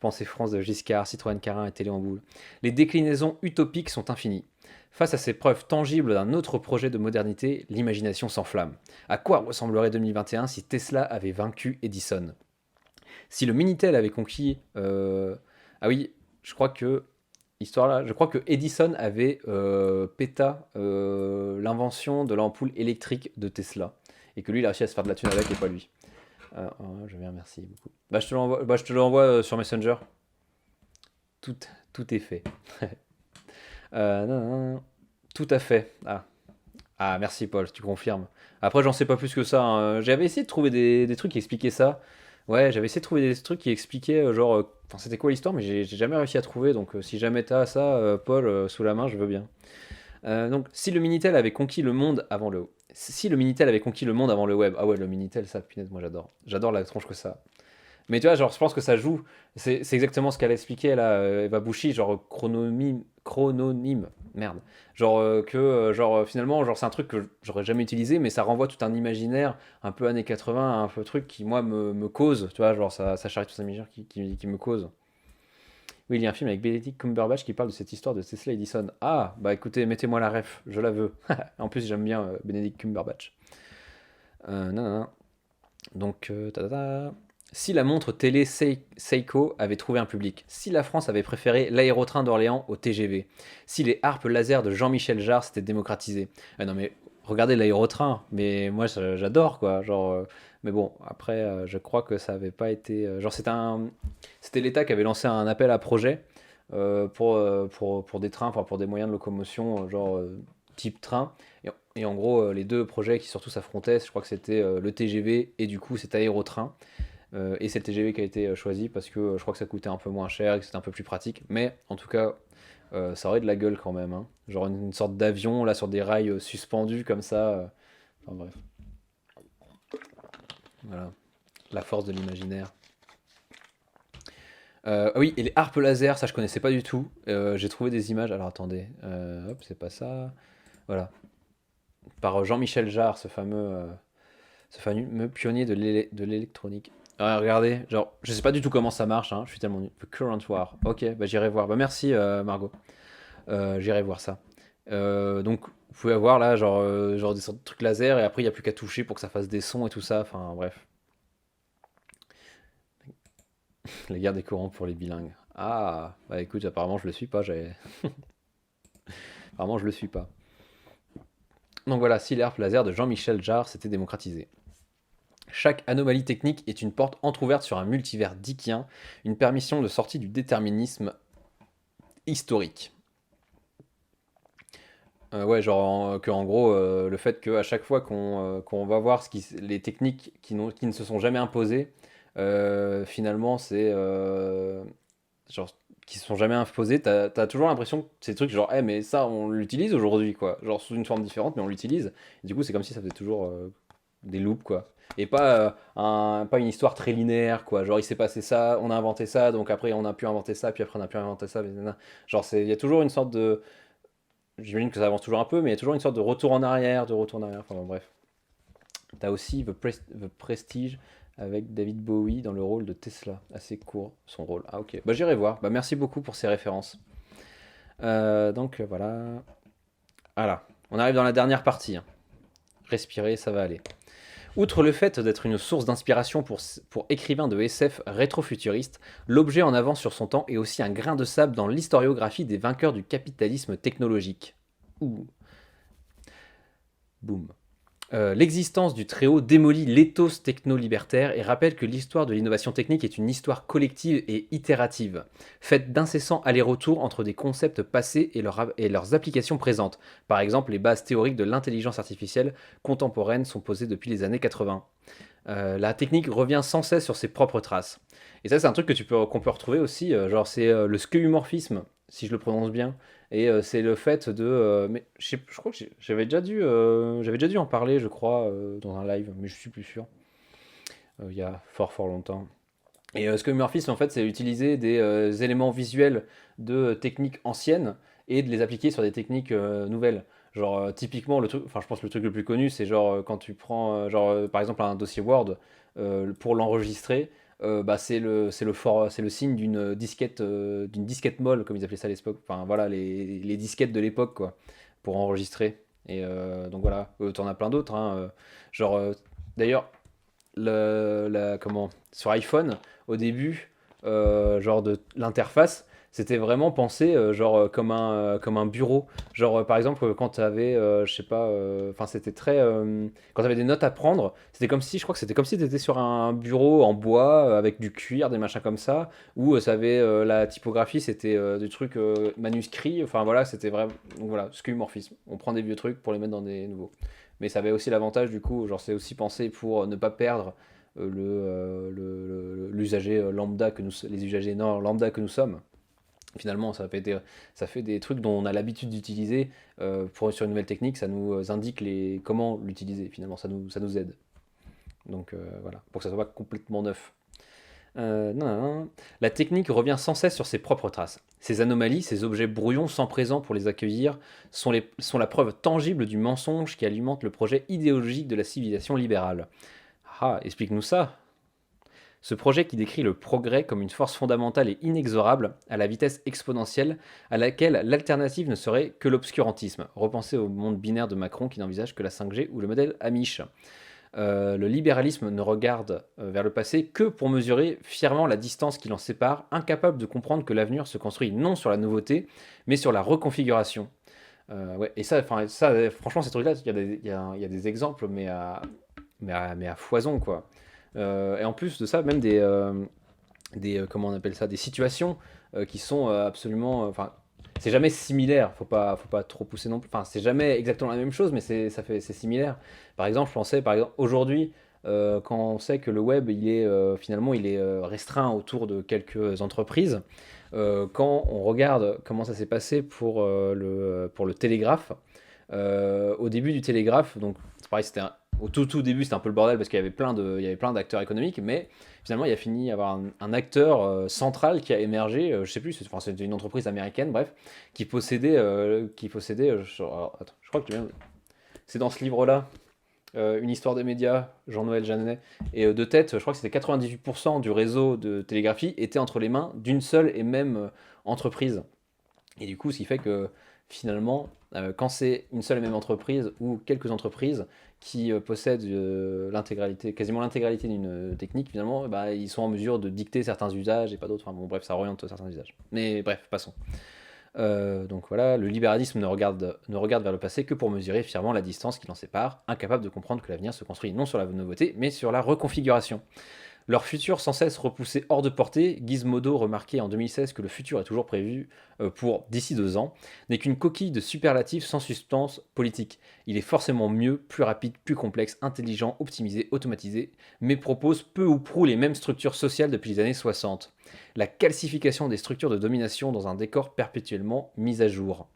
Speaker 1: Pensée France de Giscard, Citroën Carin et Télé en boule. Les déclinaisons utopiques sont infinies. Face à ces preuves tangibles d'un autre projet de modernité, l'imagination s'enflamme. À quoi ressemblerait 2021 si Tesla avait vaincu Edison? Si le Minitel avait conquis... Ah oui, je crois que... Histoire là, je crois que Edison avait péta l'invention de l'ampoule électrique de Tesla. Et que lui, il a réussi à se faire de la thune avec et pas lui. Je viens, merci beaucoup. Bah, je te l'envoie sur Messenger. Tout, tout est fait. Non, non, non. Tout à fait. Merci Paul, tu confirmes. Après, j'en sais pas plus que ça, hein. J'avais essayé de trouver des trucs qui expliquaient ça. Ouais, j'avais essayé de trouver des trucs qui expliquaient, genre, enfin, c'était quoi l'histoire, mais j'ai jamais réussi à trouver. Donc, si jamais t'as ça, Paul, sous la main, je veux bien. Donc, si le Minitel avait conquis le monde avant le... Si le Minitel avait conquis le monde avant le web... Ah ouais, le Minitel, ça, punaise, moi j'adore. J'adore la tronche que ça. Mais tu vois, genre, je pense que ça joue. C'est exactement ce qu'elle expliquait là, Eva Bouchy, genre chrononyme. Merde. Genre finalement, genre c'est un truc que j'aurais jamais utilisé, mais ça renvoie tout un imaginaire un peu années 80, un peu truc qui moi me cause, tu vois, genre ça charrie tout un imaginaire qui me cause. Oui, il y a un film avec Benedict Cumberbatch qui parle de cette histoire de Tesla Edison. Ah, bah écoutez, mettez-moi la ref, je la veux. En plus, j'aime bien Benedict Cumberbatch. Non, non, non. Donc, si la montre télé Seiko avait trouvé un public, si la France avait préféré l'aérotrain d'Orléans au TGV, si les harpes laser de Jean-Michel Jarre s'étaient démocratisées. Ah non mais regardez l'aérotrain, mais moi j'adore quoi, genre mais bon, après je crois que ça avait pas été genre c'était l'État qui avait lancé un appel à projet pour des trains, enfin pour des moyens de locomotion type train et en gros les deux projets qui surtout s'affrontaient, je crois que c'était le TGV et du coup cet aérotrain. Et c'est le TGV qui a été choisi parce que je crois que ça coûtait un peu moins cher et que c'était un peu plus pratique. Mais en tout cas, ça aurait de la gueule quand même, hein. Genre une sorte d'avion là sur des rails suspendus comme ça. Enfin bref. Voilà. La force de l'imaginaire. Oui, et les harpes laser, ça je connaissais pas du tout. J'ai trouvé des images. Alors attendez. Hop, c'est pas ça. Voilà. Par Jean-Michel Jarre, ce fameux pionnier de l'électronique. Ah, regardez, genre, je sais pas du tout comment ça marche, hein, je suis tellement nul. The Current War. Ok, bah j'irai voir. Bah merci Margot. J'irai voir ça. Donc, vous pouvez avoir là, genre des sortes de trucs laser, et après il n'y a plus qu'à toucher pour que ça fasse des sons et tout ça. Enfin, bref. La guerre des courants pour les bilingues. Ah, bah écoute, apparemment je le suis pas. Apparemment je le suis pas. Donc voilà, si l'herbe laser de Jean-Michel Jarre s'était démocratisé. Chaque anomalie technique est une porte entr'ouverte sur un multivers dickien, une permission de sortie du déterminisme historique. Ouais, genre que en gros, le fait qu'à chaque fois qu'on va voir les techniques qui ne se sont jamais imposées, finalement, c'est genre qui se sont jamais imposées, t'as toujours l'impression que c'est des trucs genre, mais ça, on l'utilise aujourd'hui, quoi. Genre sous une forme différente, mais on l'utilise. Et du coup, c'est comme si ça faisait toujours des loops, quoi. Et pas une histoire très linéaire, quoi. Genre, il s'est passé ça, on a inventé ça, donc après, on a pu inventer ça, puis après, on a pu inventer ça. Genre, il y a toujours une sorte de. J'imagine que ça avance toujours un peu, mais il y a toujours une sorte de retour en arrière, de retour en arrière. Enfin, bon, bref. T'as aussi The Prestige avec David Bowie dans le rôle de Tesla. Assez court, son rôle. Ah, ok. Bah, j'irai voir. Bah, merci beaucoup pour ces références. Donc, voilà. Voilà. On arrive dans la dernière partie, hein. Respirez, ça va aller. Outre le fait d'être une source d'inspiration pour écrivains de SF rétrofuturistes, l'objet en avance sur son temps est aussi un grain de sable dans l'historiographie des vainqueurs du capitalisme technologique. Ouh. Boum. L'existence du Très-Haut démolit l'éthos techno-libertaire et rappelle que l'histoire de l'innovation technique est une histoire collective et itérative, faite d'incessants allers-retours entre des concepts passés et leurs applications présentes. Par exemple, les bases théoriques de l'intelligence artificielle contemporaine sont posées depuis les années 80. La technique revient sans cesse sur ses propres traces. Et ça, c'est un truc qu'on peut retrouver aussi, genre c'est le skeuomorphisme, si je le prononce bien. Et c'est le fait de... mais je crois que j'avais déjà dû en parler, je crois, dans un live, mais je suis plus sûr, il y a fort fort longtemps. Et skeuomorphisme, en fait, c'est utiliser des éléments visuels de techniques anciennes et de les appliquer sur des techniques nouvelles. Genre, typiquement, je pense que le truc le plus connu, c'est genre quand tu prends, par exemple, un dossier Word pour l'enregistrer, bah, c'est le signe d'une disquette molle, comme ils appelaient ça à l'époque. Enfin, voilà, les disquettes de l'époque, quoi, pour enregistrer. Et donc voilà, t'en as plein d'autres, hein, genre, d'ailleurs, sur iPhone, au début, genre de l'interface, c'était vraiment pensé comme un bureau. Genre, par exemple, quand tu avais, je sais pas, enfin, c'était très. Quand tu avais des notes à prendre, c'était comme si, je crois que c'était comme si tu étais sur un bureau en bois avec du cuir, des machins comme ça, où ça avait la typographie, c'était des trucs manuscrits. Enfin, voilà, c'était vraiment. Donc voilà, skeuomorphisme. On prend des vieux trucs pour les mettre dans des nouveaux. Mais ça avait aussi l'avantage, du coup, genre, c'est aussi pensé pour ne pas perdre l'usager lambda les usagers non, lambda que nous sommes. Finalement, ça fait des trucs dont on a l'habitude d'utiliser sur une nouvelle technique, ça nous indique comment l'utiliser. Finalement, ça nous aide. Donc voilà, pour que ça soit pas complètement neuf. Non, non, non. La technique revient sans cesse sur ses propres traces. Ces anomalies, ces objets brouillons sans présent pour les accueillir, sont la preuve tangible du mensonge qui alimente le projet idéologique de la civilisation libérale. Ah, explique-nous ça. Ce projet qui décrit le progrès comme une force fondamentale et inexorable, à la vitesse exponentielle, à laquelle l'alternative ne serait que l'obscurantisme. Repensez au monde binaire de Macron qui n'envisage que la 5G ou le modèle Amish. Le libéralisme ne regarde vers le passé que pour mesurer fièrement la distance qui l'en sépare, incapable de comprendre que l'avenir se construit non sur la nouveauté, mais sur la reconfiguration. Ouais, et ça, franchement, ces trucs-là, il y a des exemples, mais à foison, quoi. Et en plus de ça, même comment on appelle ça, des situations qui sont absolument, enfin, c'est jamais similaire. Faut pas trop pousser non plus. Enfin, c'est jamais exactement la même chose, mais c'est similaire. Par exemple, je pensais, par exemple, aujourd'hui, quand on sait que le web, finalement, il est restreint autour de quelques entreprises. Quand on regarde comment ça s'est passé pour le télégraphe, au début du télégraphe, donc c'est pareil, au tout début, c'était un peu le bordel parce il y avait plein d'acteurs économiques, mais finalement, il a fini à avoir un acteur central qui a émergé, je sais plus, c'était une entreprise américaine, bref, attends, je crois que c'est dans ce livre-là, Une histoire des médias, Jean-Noël Jeannet, et de tête, je crois que c'était 98% du réseau de télégraphie était entre les mains d'une seule et même entreprise. Et du coup, ce qui fait que finalement, quand c'est une seule et même entreprise ou quelques entreprises qui possèdent quasiment l'intégralité d'une technique, finalement, bah, ils sont en mesure de dicter certains usages et pas d'autres. Enfin bon, bref, ça oriente certains usages. Mais bref, passons. Donc voilà, le libéralisme ne regarde vers le passé que pour mesurer fièrement la distance qui l'en sépare, incapable de comprendre que l'avenir se construit non sur la nouveauté, mais sur la reconfiguration. Leur futur sans cesse repoussé hors de portée, Gizmodo remarquait en 2016 que le futur est toujours prévu pour d'ici 2 ans, n'est qu'une coquille de superlatifs sans substance politique. Il est forcément mieux, plus rapide, plus complexe, intelligent, optimisé, automatisé, mais propose peu ou prou les mêmes structures sociales depuis les années 60. La calcification des structures de domination dans un décor perpétuellement mis à jour.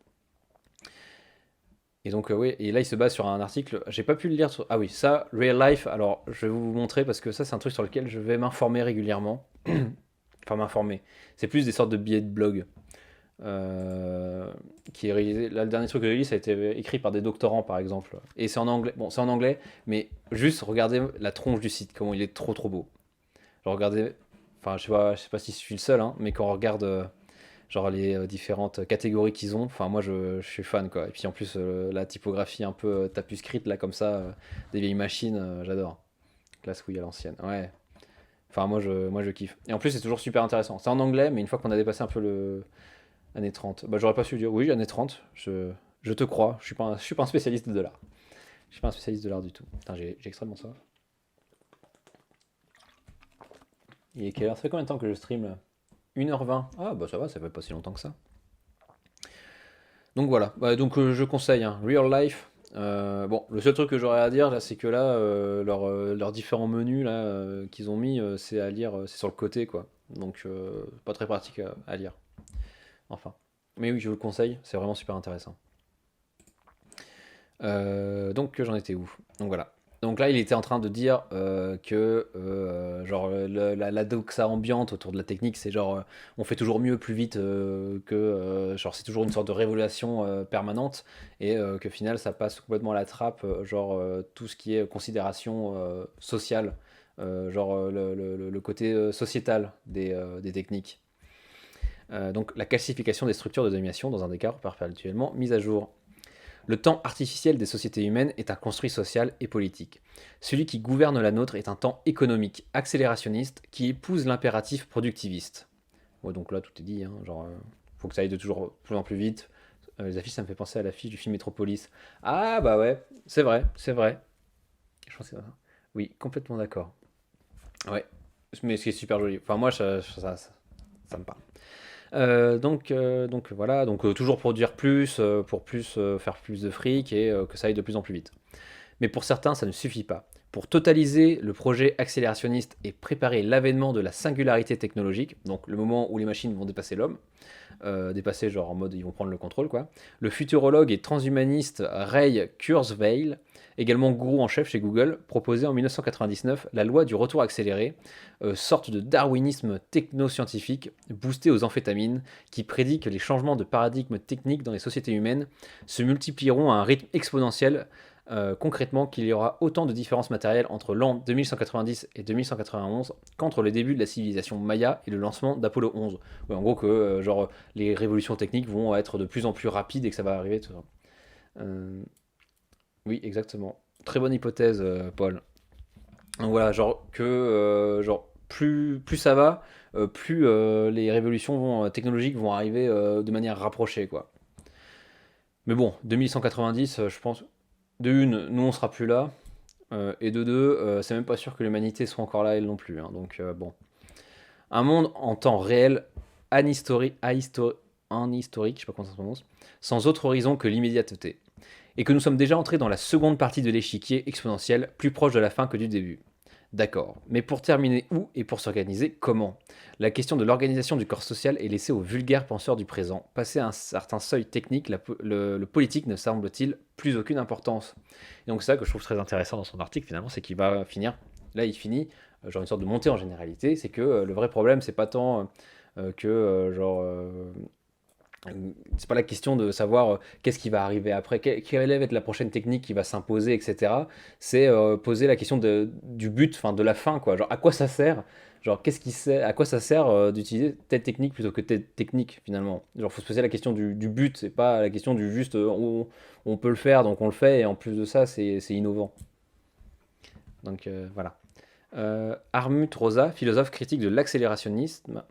Speaker 1: Et donc, oui, et là, il se base sur un article, j'ai pas pu le lire. Ah oui, ça, Real Life, alors je vais vous montrer parce que ça, c'est un truc sur lequel je vais m'informer régulièrement. Enfin, m'informer. C'est plus des sortes de billets de blog. Qui est réalisé. Là, le dernier truc que j'ai lu, ça a été écrit par des doctorants, par exemple. Et c'est en anglais. Bon, c'est en anglais, mais juste regardez la tronche du site, comment il est trop trop beau. Genre, regardez. Enfin, je sais pas si je suis le seul, hein, mais quand on regarde. Genre les différentes catégories qu'ils ont. Enfin, moi, je suis fan, quoi. Et puis en plus, la typographie un peu tapuscrite, là, comme ça, des vieilles machines, j'adore. Classe couille à l'ancienne. Ouais. Enfin, moi, je kiffe. Et en plus, c'est toujours super intéressant. C'est en anglais, mais une fois qu'on a dépassé un peu le année 30, bah, j'aurais pas su dire oui, année 30, je te crois. Je suis pas un spécialiste de l'art. Je suis pas un spécialiste de l'art du tout. Putain, j'ai extrêmement soif. Il est quelle heure? Ça fait combien de temps que je stream là? 1h20. Ah, bah ça va, ça fait pas si longtemps que ça. Donc voilà, donc je conseille, hein, Real Life, Bon, le seul truc que j'aurais à dire là, c'est que là, leurs différents menus là qu'ils ont mis, c'est à lire, c'est sur le côté quoi. Donc pas très pratique à lire. Enfin. Mais oui, je vous le conseille, c'est vraiment super intéressant. Donc j'en étais où? Donc voilà. Donc là, il était en train de dire que genre la doxa ambiante autour de la technique, c'est genre on fait toujours mieux, plus vite que genre c'est toujours une sorte de révélation permanente et que final ça passe complètement à la trappe, genre tout ce qui est considération sociale, genre le côté sociétal des techniques. Donc la classification des structures de domination dans un décor perpétuellement mis à jour. Le temps artificiel des sociétés humaines est un construit social et politique. Celui qui gouverne la nôtre est un temps économique, accélérationniste, qui épouse l'impératif productiviste. Ouais, donc là, tout est dit, hein, genre, faut que ça aille de toujours plus en plus vite. Les affiches, ça me fait penser à l'affiche du film Metropolis. Ah, bah ouais, c'est vrai, c'est vrai. Je pense que c'est ça. Oui, complètement d'accord. Ouais, mais ce qui est super joli. Enfin, moi, ça me parle. Donc voilà, donc toujours produire plus, pour plus faire plus de fric et que ça aille de plus en plus vite. Mais pour certains, ça ne suffit pas. Pour totaliser le projet accélérationniste et préparer l'avènement de la singularité technologique, donc le moment où les machines vont dépasser l'homme, dépasser genre en mode ils vont prendre le contrôle quoi. Le futurologue et transhumaniste Ray Kurzweil, également gourou en chef chez Google, proposait en 1999 la loi du retour accéléré, sorte de darwinisme technoscientifique boosté aux amphétamines, qui prédit que les changements de paradigme technique dans les sociétés humaines se multiplieront à un rythme exponentiel. Concrètement, qu'il y aura autant de différences matérielles entre l'an 2190 et 2191 qu'entre le début de la civilisation Maya et le lancement d'Apollo 11. Ouais, en gros que genre les révolutions techniques vont être de plus en plus rapides et que ça va arriver. Tout ça. Euh, oui, exactement. Très bonne hypothèse, Paul. Donc voilà, genre que genre plus ça va, plus les révolutions technologiques vont arriver de manière rapprochée, quoi. Mais bon, 2190, je pense, de une, nous on sera plus là, et de deux, c'est même pas sûr que l'humanité soit encore là, elle non plus, hein. Donc bon. Un monde en temps réel, ahistorique, je sais pas comment ça se prononce, sans autre horizon que l'immédiateté. Et que nous sommes déjà entrés dans la seconde partie de l'échiquier exponentiel, plus proche de la fin que du début. D'accord, mais pour terminer où et pour s'organiser, comment? La question de l'organisation du corps social est laissée aux vulgaires penseurs du présent. Passé un certain seuil technique, le politique ne semble-t-il plus aucune importance. Et donc c'est ça que je trouve très intéressant dans son article finalement, c'est qu'il va finir, là il finit, genre une sorte de montée en généralité, c'est que le vrai problème c'est pas tant que c'est pas la question de savoir qu'est-ce qui va arriver après, quelle va être la prochaine technique qui va s'imposer, etc. C'est poser la question du but, enfin de la fin, quoi. Genre à quoi ça sert? Genre qu'est-ce qui sert, à quoi ça sert d'utiliser telle technique plutôt que telle technique finalement? Genre faut se poser la question du but, c'est pas la question du juste on peut le faire donc on le fait et en plus de ça c'est innovant. Donc voilà. Armut Rosa, philosophe critique de l'accélérationnisme,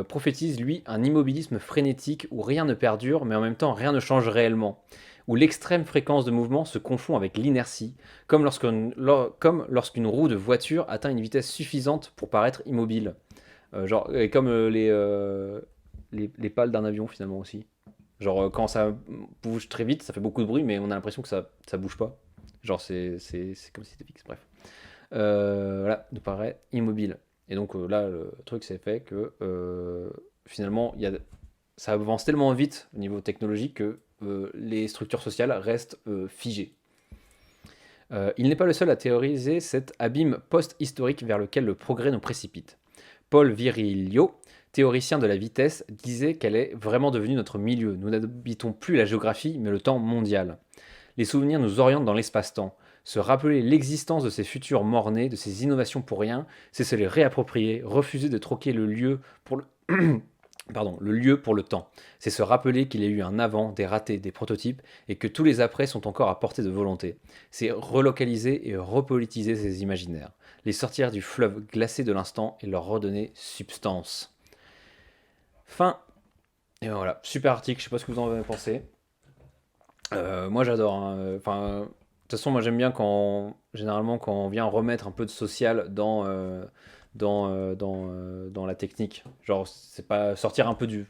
Speaker 1: prophétise, lui, un immobilisme frénétique où rien ne perdure, mais en même temps rien ne change réellement, où l'extrême fréquence de mouvement se confond avec l'inertie, comme lorsqu'une roue de voiture atteint une vitesse suffisante pour paraître immobile. Genre, et comme les pales d'un avion finalement aussi. Genre, quand ça bouge très vite, ça fait beaucoup de bruit, mais on a l'impression que ça bouge pas. Genre, c'est comme si c'était fixe, bref. Voilà, nous paraît immobile. Et donc là, le truc c'est fait que finalement, ça avance tellement vite au niveau technologique que les structures sociales restent figées. Il n'est pas le seul à théoriser cet abîme post-historique vers lequel le progrès nous précipite. Paul Virilio, théoricien de la vitesse, disait qu'elle est vraiment devenue notre milieu. Nous n'habitons plus la géographie, mais le temps mondial. Les souvenirs nous orientent dans l'espace-temps. Se rappeler l'existence de ces futurs morts-nés, de ces innovations pour rien, c'est se les réapproprier, refuser de troquer le lieu pour le... Pardon, le lieu pour le temps. C'est se rappeler qu'il y a eu un avant, des ratés, des prototypes, et que tous les après sont encore à portée de volonté. C'est relocaliser et repolitiser ces imaginaires, les sortir du fleuve glacé de l'instant et leur redonner substance. Fin. Et voilà, super article, je sais pas ce que vous en avez pensé. Moi j'adore, hein. Enfin, de toute façon, moi j'aime bien généralement quand on vient remettre un peu de social dans la technique. Genre, c'est pas sortir un peu du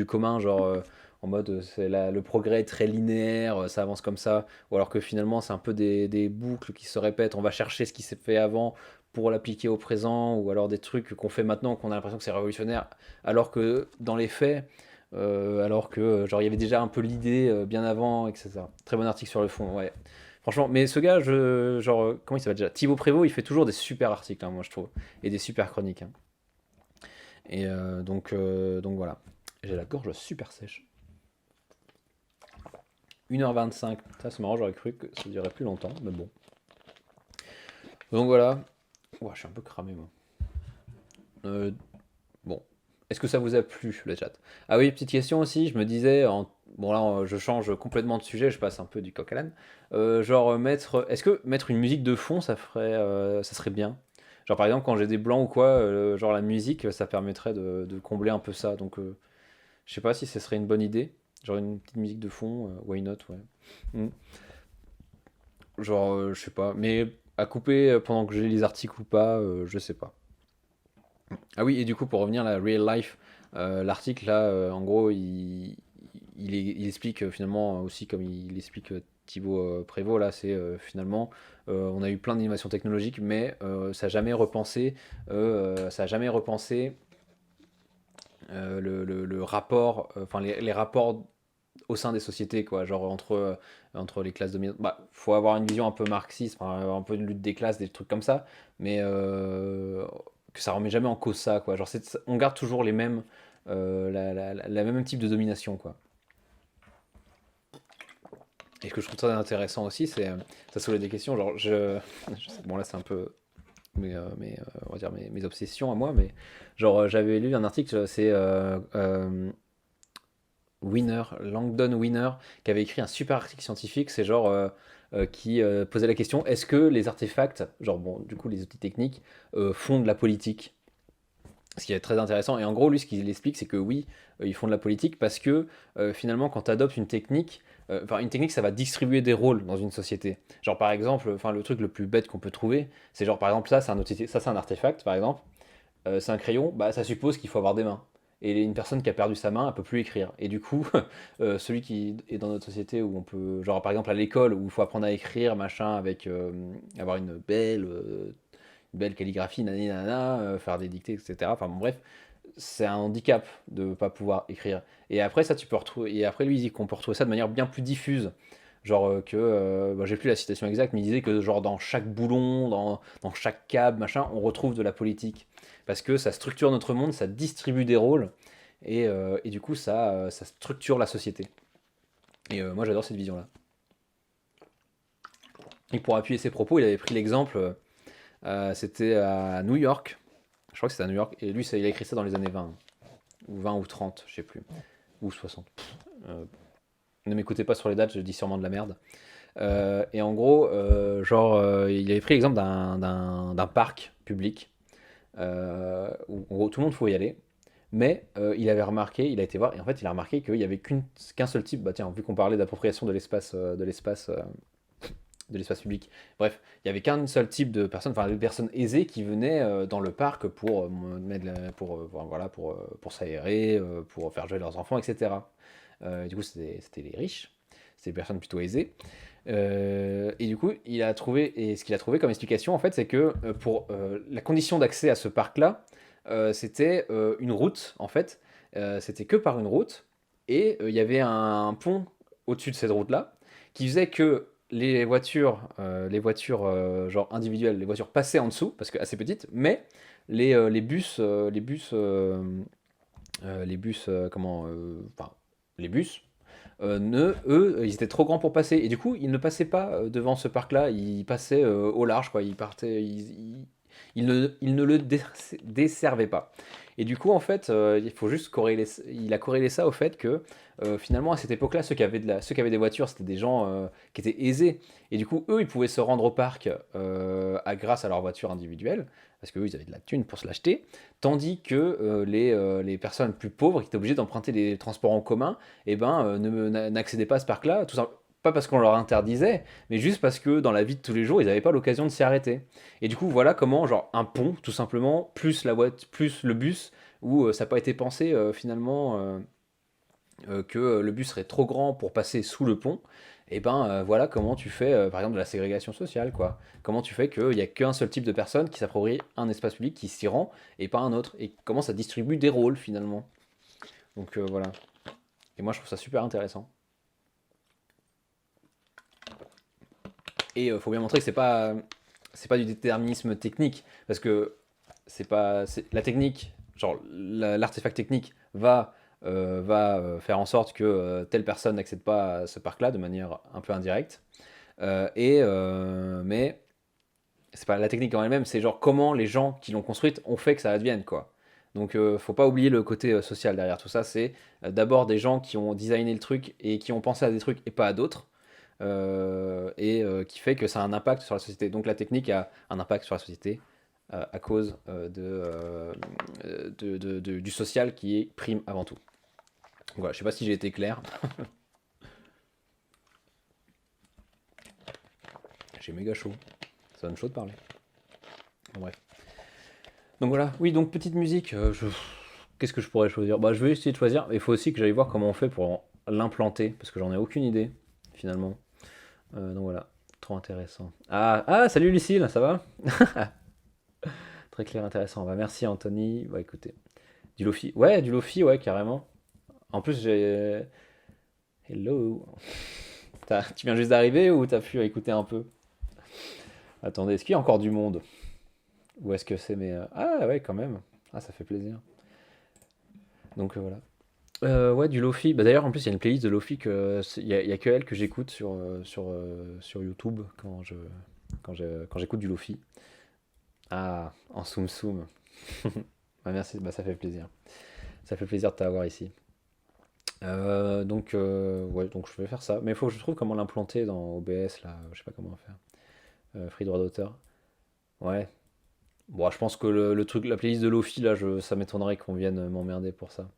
Speaker 1: commun, genre en en mode le progrès est très linéaire, ça avance comme ça, ou alors que finalement c'est un peu des boucles qui se répètent, on va chercher ce qui s'est fait avant pour l'appliquer au présent, ou alors des trucs qu'on fait maintenant qu'on a l'impression que c'est révolutionnaire, alors que dans les faits, alors que genre il y avait déjà un peu l'idée bien avant, etc. Très bon article sur le fond, ouais. Franchement, mais ce gars, genre, comment il s'appelle déjà? Thibaut Prévost, il fait toujours des super articles, hein, moi je trouve, et des super chroniques, hein. Et donc voilà. J'ai la gorge super sèche. 1h25. Ça, c'est marrant, j'aurais cru que ça durerait plus longtemps, mais bon. Donc voilà. Ouah, je suis un peu cramé, moi. Euh, bon. Est-ce que ça vous a plu, le chat? Ah oui, petite question aussi, je me disais, bon là, je change complètement de sujet, je passe un peu du coq à l'âne. Genre, est-ce que mettre une musique de fond, ça serait bien? Genre, par exemple, quand j'ai des blancs ou quoi, genre la musique, ça permettrait de combler un peu ça. Donc, je sais pas si ce serait une bonne idée. Genre une petite musique de fond, why not, ouais. Mm. Genre, je sais pas. Mais à couper pendant que j'ai les articles ou pas, je sais pas. Ah oui, et du coup, pour revenir à la real life, l'article là, en gros, il explique finalement aussi, comme il explique Thibaut Prévost, là, c'est finalement, on a eu plein d'innovations technologiques, mais ça a jamais repensé le rapport, enfin les rapports au sein des sociétés, quoi, genre entre les classes dominantes. Bah, faut avoir une vision un peu marxiste, enfin, un peu de lutte des classes, des trucs comme ça, mais que ça remet jamais en cause ça, quoi. Genre, on garde toujours les mêmes, la même type de domination, quoi. Et ce que je trouve très intéressant aussi, c'est ça soulève des questions. Genre, bon là c'est un peu on va dire mes obsessions à moi, mais genre j'avais lu un article, c'est Langdon Winner, qui avait écrit un super article scientifique, c'est genre qui posait la question, est-ce que les artefacts, genre bon, du coup les outils techniques, font de la politique? Ce qui est très intéressant. Et en gros, lui, ce qu'il explique, c'est que oui, ils font de la politique parce que finalement, quand tu adoptes une technique, enfin une technique, ça va distribuer des rôles dans une société. Genre par exemple, enfin le truc le plus bête qu'on peut trouver, c'est genre par exemple ça, ça c'est un artefact, par exemple. C'est un crayon, bah, ça suppose qu'il faut avoir des mains. Et une personne qui a perdu sa main, elle peut plus écrire. Et du coup, celui qui est dans notre société où on peut, genre par exemple à l'école, où il faut apprendre à écrire, machin, avec avoir une belle calligraphie, nanana, faire des dictées, etc. Enfin bon, bref, c'est un handicap de ne pas pouvoir écrire. Et après, ça, tu peux retrouver. Et après, lui, il dit qu'on peut retrouver ça de manière bien plus diffuse. Genre bah, j'ai plus la citation exacte, mais il disait que genre dans chaque boulon, dans chaque câble, machin, on retrouve de la politique. Parce que ça structure notre monde, ça distribue des rôles, et du coup ça structure la société. Et moi j'adore cette vision-là. Et pour appuyer ses propos, il avait pris l'exemple, c'était à New York, je crois que c'était à New York, et lui il a écrit ça dans les années 20, ou 20 ou 30, je sais plus, ou 60. Euh, ne m'écoutez pas sur les dates, je dis sûrement de la merde. Et en gros, il avait pris l'exemple d'un parc public où en gros, tout le monde pouvait y aller. Mais il avait remarqué, il a été voir, et en fait, il a remarqué qu'il n'y avait qu'un seul type. Bah tiens, vu qu'on parlait d'appropriation de l'espace public. Bref, il n'y avait qu'un seul type de personnes, enfin des personnes aisées qui venaient dans le parc pour s'aérer, pour faire jouer leurs enfants, etc. Du coup, c'était les riches, c'était des personnes plutôt aisées. Et du coup, ce qu'il a trouvé comme explication, en fait, c'est que pour la condition d'accès à ce parc-là, c'était une route, en fait. C'était que par une route, et il y avait un pont au-dessus de cette route-là, qui faisait que les voitures genre individuelles, les voitures passaient en dessous, parce que assez petites, mais enfin, les bus eux, ils étaient trop grands pour passer. Et du coup, ils ne passaient pas devant ce parc-là, ils passaient au large, quoi. Ils ne le desservaient pas. Et du coup, en fait, il faut juste il a corrélé ça au fait que finalement, à cette époque-là, ceux qui avaient des voitures, c'était des gens qui étaient aisés. Et du coup, eux, ils pouvaient se rendre au parc grâce à leur voiture individuelle, parce qu'eux, ils avaient de la thune pour se l'acheter. Tandis que les personnes plus pauvres, qui étaient obligées d'emprunter des transports en commun, eh ben, n'accédaient pas à ce parc-là, tout simplement. Pas parce qu'on leur interdisait, mais juste parce que dans la vie de tous les jours, ils n'avaient pas l'occasion de s'y arrêter. Et du coup, voilà comment, genre, un pont, tout simplement, plus la voiture, plus le bus, où ça n'a pas été pensé finalement que le bus serait trop grand pour passer sous le pont, et ben voilà comment tu fais, par exemple, de la ségrégation sociale, quoi. Comment tu fais qu'il n'y a qu'un seul type de personne qui s'approprie un espace public, qui s'y rend, et pas un autre, et comment ça distribue des rôles finalement. Donc voilà. Et moi je trouve ça super intéressant. Et faut bien montrer que c'est pas du déterminisme technique, parce que c'est pas la technique, genre l'artefact technique va faire en sorte que telle personne n'accède pas à ce parc-là de manière un peu indirecte. Mais c'est pas la technique en elle-même, c'est genre comment les gens qui l'ont construite ont fait que ça advienne, quoi. Donc faut pas oublier le côté social derrière tout ça. C'est d'abord des gens qui ont designé le truc et qui ont pensé à des trucs et pas à d'autres. Qui fait que ça a un impact sur la société. Donc la technique a un impact sur la société à cause du social qui est prime avant tout. Donc voilà, je sais pas si j'ai été clair. J'ai méga chaud. Ça donne chaud de parler. Bon, bref. Donc voilà, oui, donc petite musique. Qu'est-ce que je pourrais choisir? Bah, je vais essayer de choisir. Mais il faut aussi que j'aille voir comment on fait pour l'implanter, parce que j'en ai aucune idée, finalement. Donc voilà, trop intéressant. Salut Lucille, ça va? Très clair, intéressant. Bah, merci Anthony. Bah écoutez, du Lofi, ouais, carrément. En plus, j'ai. Hello. Tu viens juste d'arriver ou t'as pu écouter un peu? Attendez, est-ce qu'il y a encore du monde? Ou est-ce que c'est mes. Ah ouais, quand même. Ah, ça fait plaisir. Donc voilà. Ouais, du Lofi. Bah, d'ailleurs, en plus, il y a une playlist de Lofi que. Il y a que elle que j'écoute sur YouTube quand j'écoute du Lofi. Ah, en Soum Soum. Bah, merci, bah, ça fait plaisir. Ça fait plaisir de t'avoir ici. Ouais, donc je vais faire ça. Mais il faut que je trouve comment l'implanter dans OBS, là. Je sais pas comment faire. Free droit d'auteur. Ouais. Bon, je pense que le truc, la playlist de Lofi, là, ça m'étonnerait qu'on vienne m'emmerder pour ça.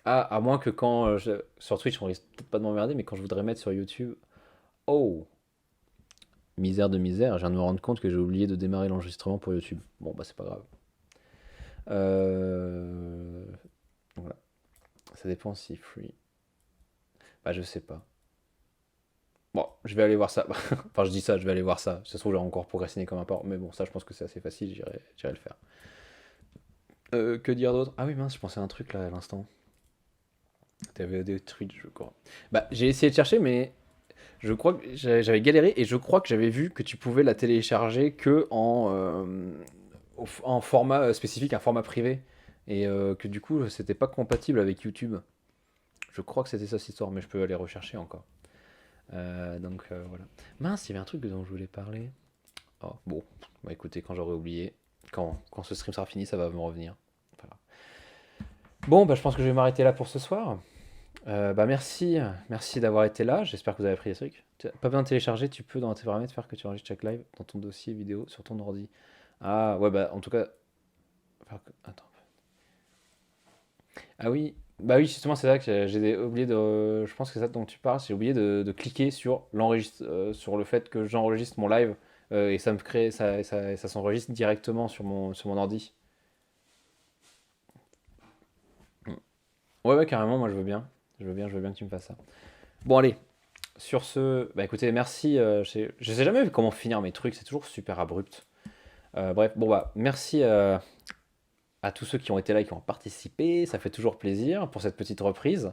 Speaker 1: Ah, à moins que quand sur Twitch, on risque peut-être pas de m'emmerder, mais quand je voudrais mettre sur YouTube. Oh, misère de misère, je viens de me rendre compte que j'ai oublié de démarrer l'enregistrement pour YouTube. Bon, bah, c'est pas grave. Euh, Voilà. Ça dépend si free. Bah, je sais pas. Bon, je vais aller voir ça. Enfin, je dis ça, je vais aller voir ça. Ça se trouve, j'ai encore progressiné comme un porc. Mais bon, ça, je pense que c'est assez facile, j'irai le faire. Que dire d'autre? Ah oui, mince, je pensais à un truc là à l'instant. T'avais des trucs, je crois. Bah, j'ai essayé de chercher, mais je crois que j'avais galéré et je crois que j'avais vu que tu pouvais la télécharger que en format spécifique, un format privé. Et que du coup, c'était pas compatible avec YouTube. Je crois que c'était ça cette histoire, mais je peux aller rechercher encore. Voilà. Mince, il y avait un truc dont je voulais parler. Oh, bon, bah écoutez, quand j'aurai oublié, quand ce stream sera fini, ça va me revenir. Voilà. Bon, bah je pense que je vais m'arrêter là pour ce soir. Bah merci d'avoir été là. J'espère que vous avez appris des trucs. Pas besoin de télécharger, tu peux dans tes paramètres faire que tu enregistres chaque live dans ton dossier vidéo sur ton ordi. Ah ouais, bah en tout cas. Attends. Ah oui, bah oui, justement, c'est ça que j'ai oublié de. Je pense que c'est ça dont tu parles. J'ai oublié de cliquer sur sur le fait que j'enregistre mon live et ça me crée, ça s'enregistre directement sur mon ordi. Mm. Ouais, ouais, carrément, moi je veux bien. Je veux bien que tu me fasses ça. Bon, allez, sur ce, bah écoutez, merci. Je sais jamais comment finir mes trucs, c'est toujours super abrupt. Bref, bon bah, merci à tous ceux qui ont été là et qui ont participé. Ça fait toujours plaisir pour cette petite reprise.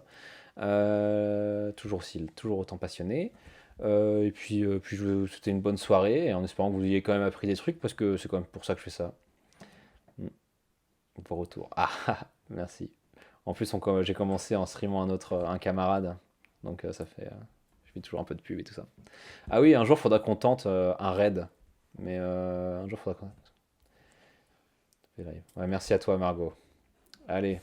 Speaker 1: Toujours autant passionné. Puis je vais vous souhaiter une bonne soirée en espérant que vous ayez quand même appris des trucs parce que c'est quand même pour ça que je fais ça. Mm. Pour retour. Merci. En plus, j'ai commencé en streamant un camarade. Donc ça fait. Je fais toujours un peu de pub et tout ça. Ah oui, un jour, faudra qu'on tente un raid. Mais un jour, faudra qu'on. Ouais, merci à toi, Margot. Allez,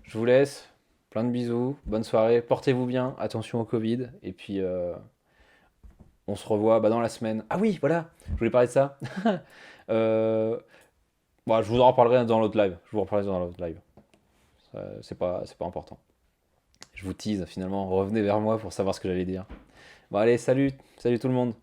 Speaker 1: je vous laisse. Plein de bisous. Bonne soirée. Portez-vous bien. Attention au Covid. Et puis, on se revoit dans la semaine. Ah oui, voilà. Je voulais parler de ça. Euh, Bon, je vous en reparlerai dans l'autre live. Je vous en reparlerai dans l'autre live. C'est pas important. Je vous tease finalement. Revenez vers moi pour savoir ce que j'allais dire. Bon, allez, salut. Salut tout le monde.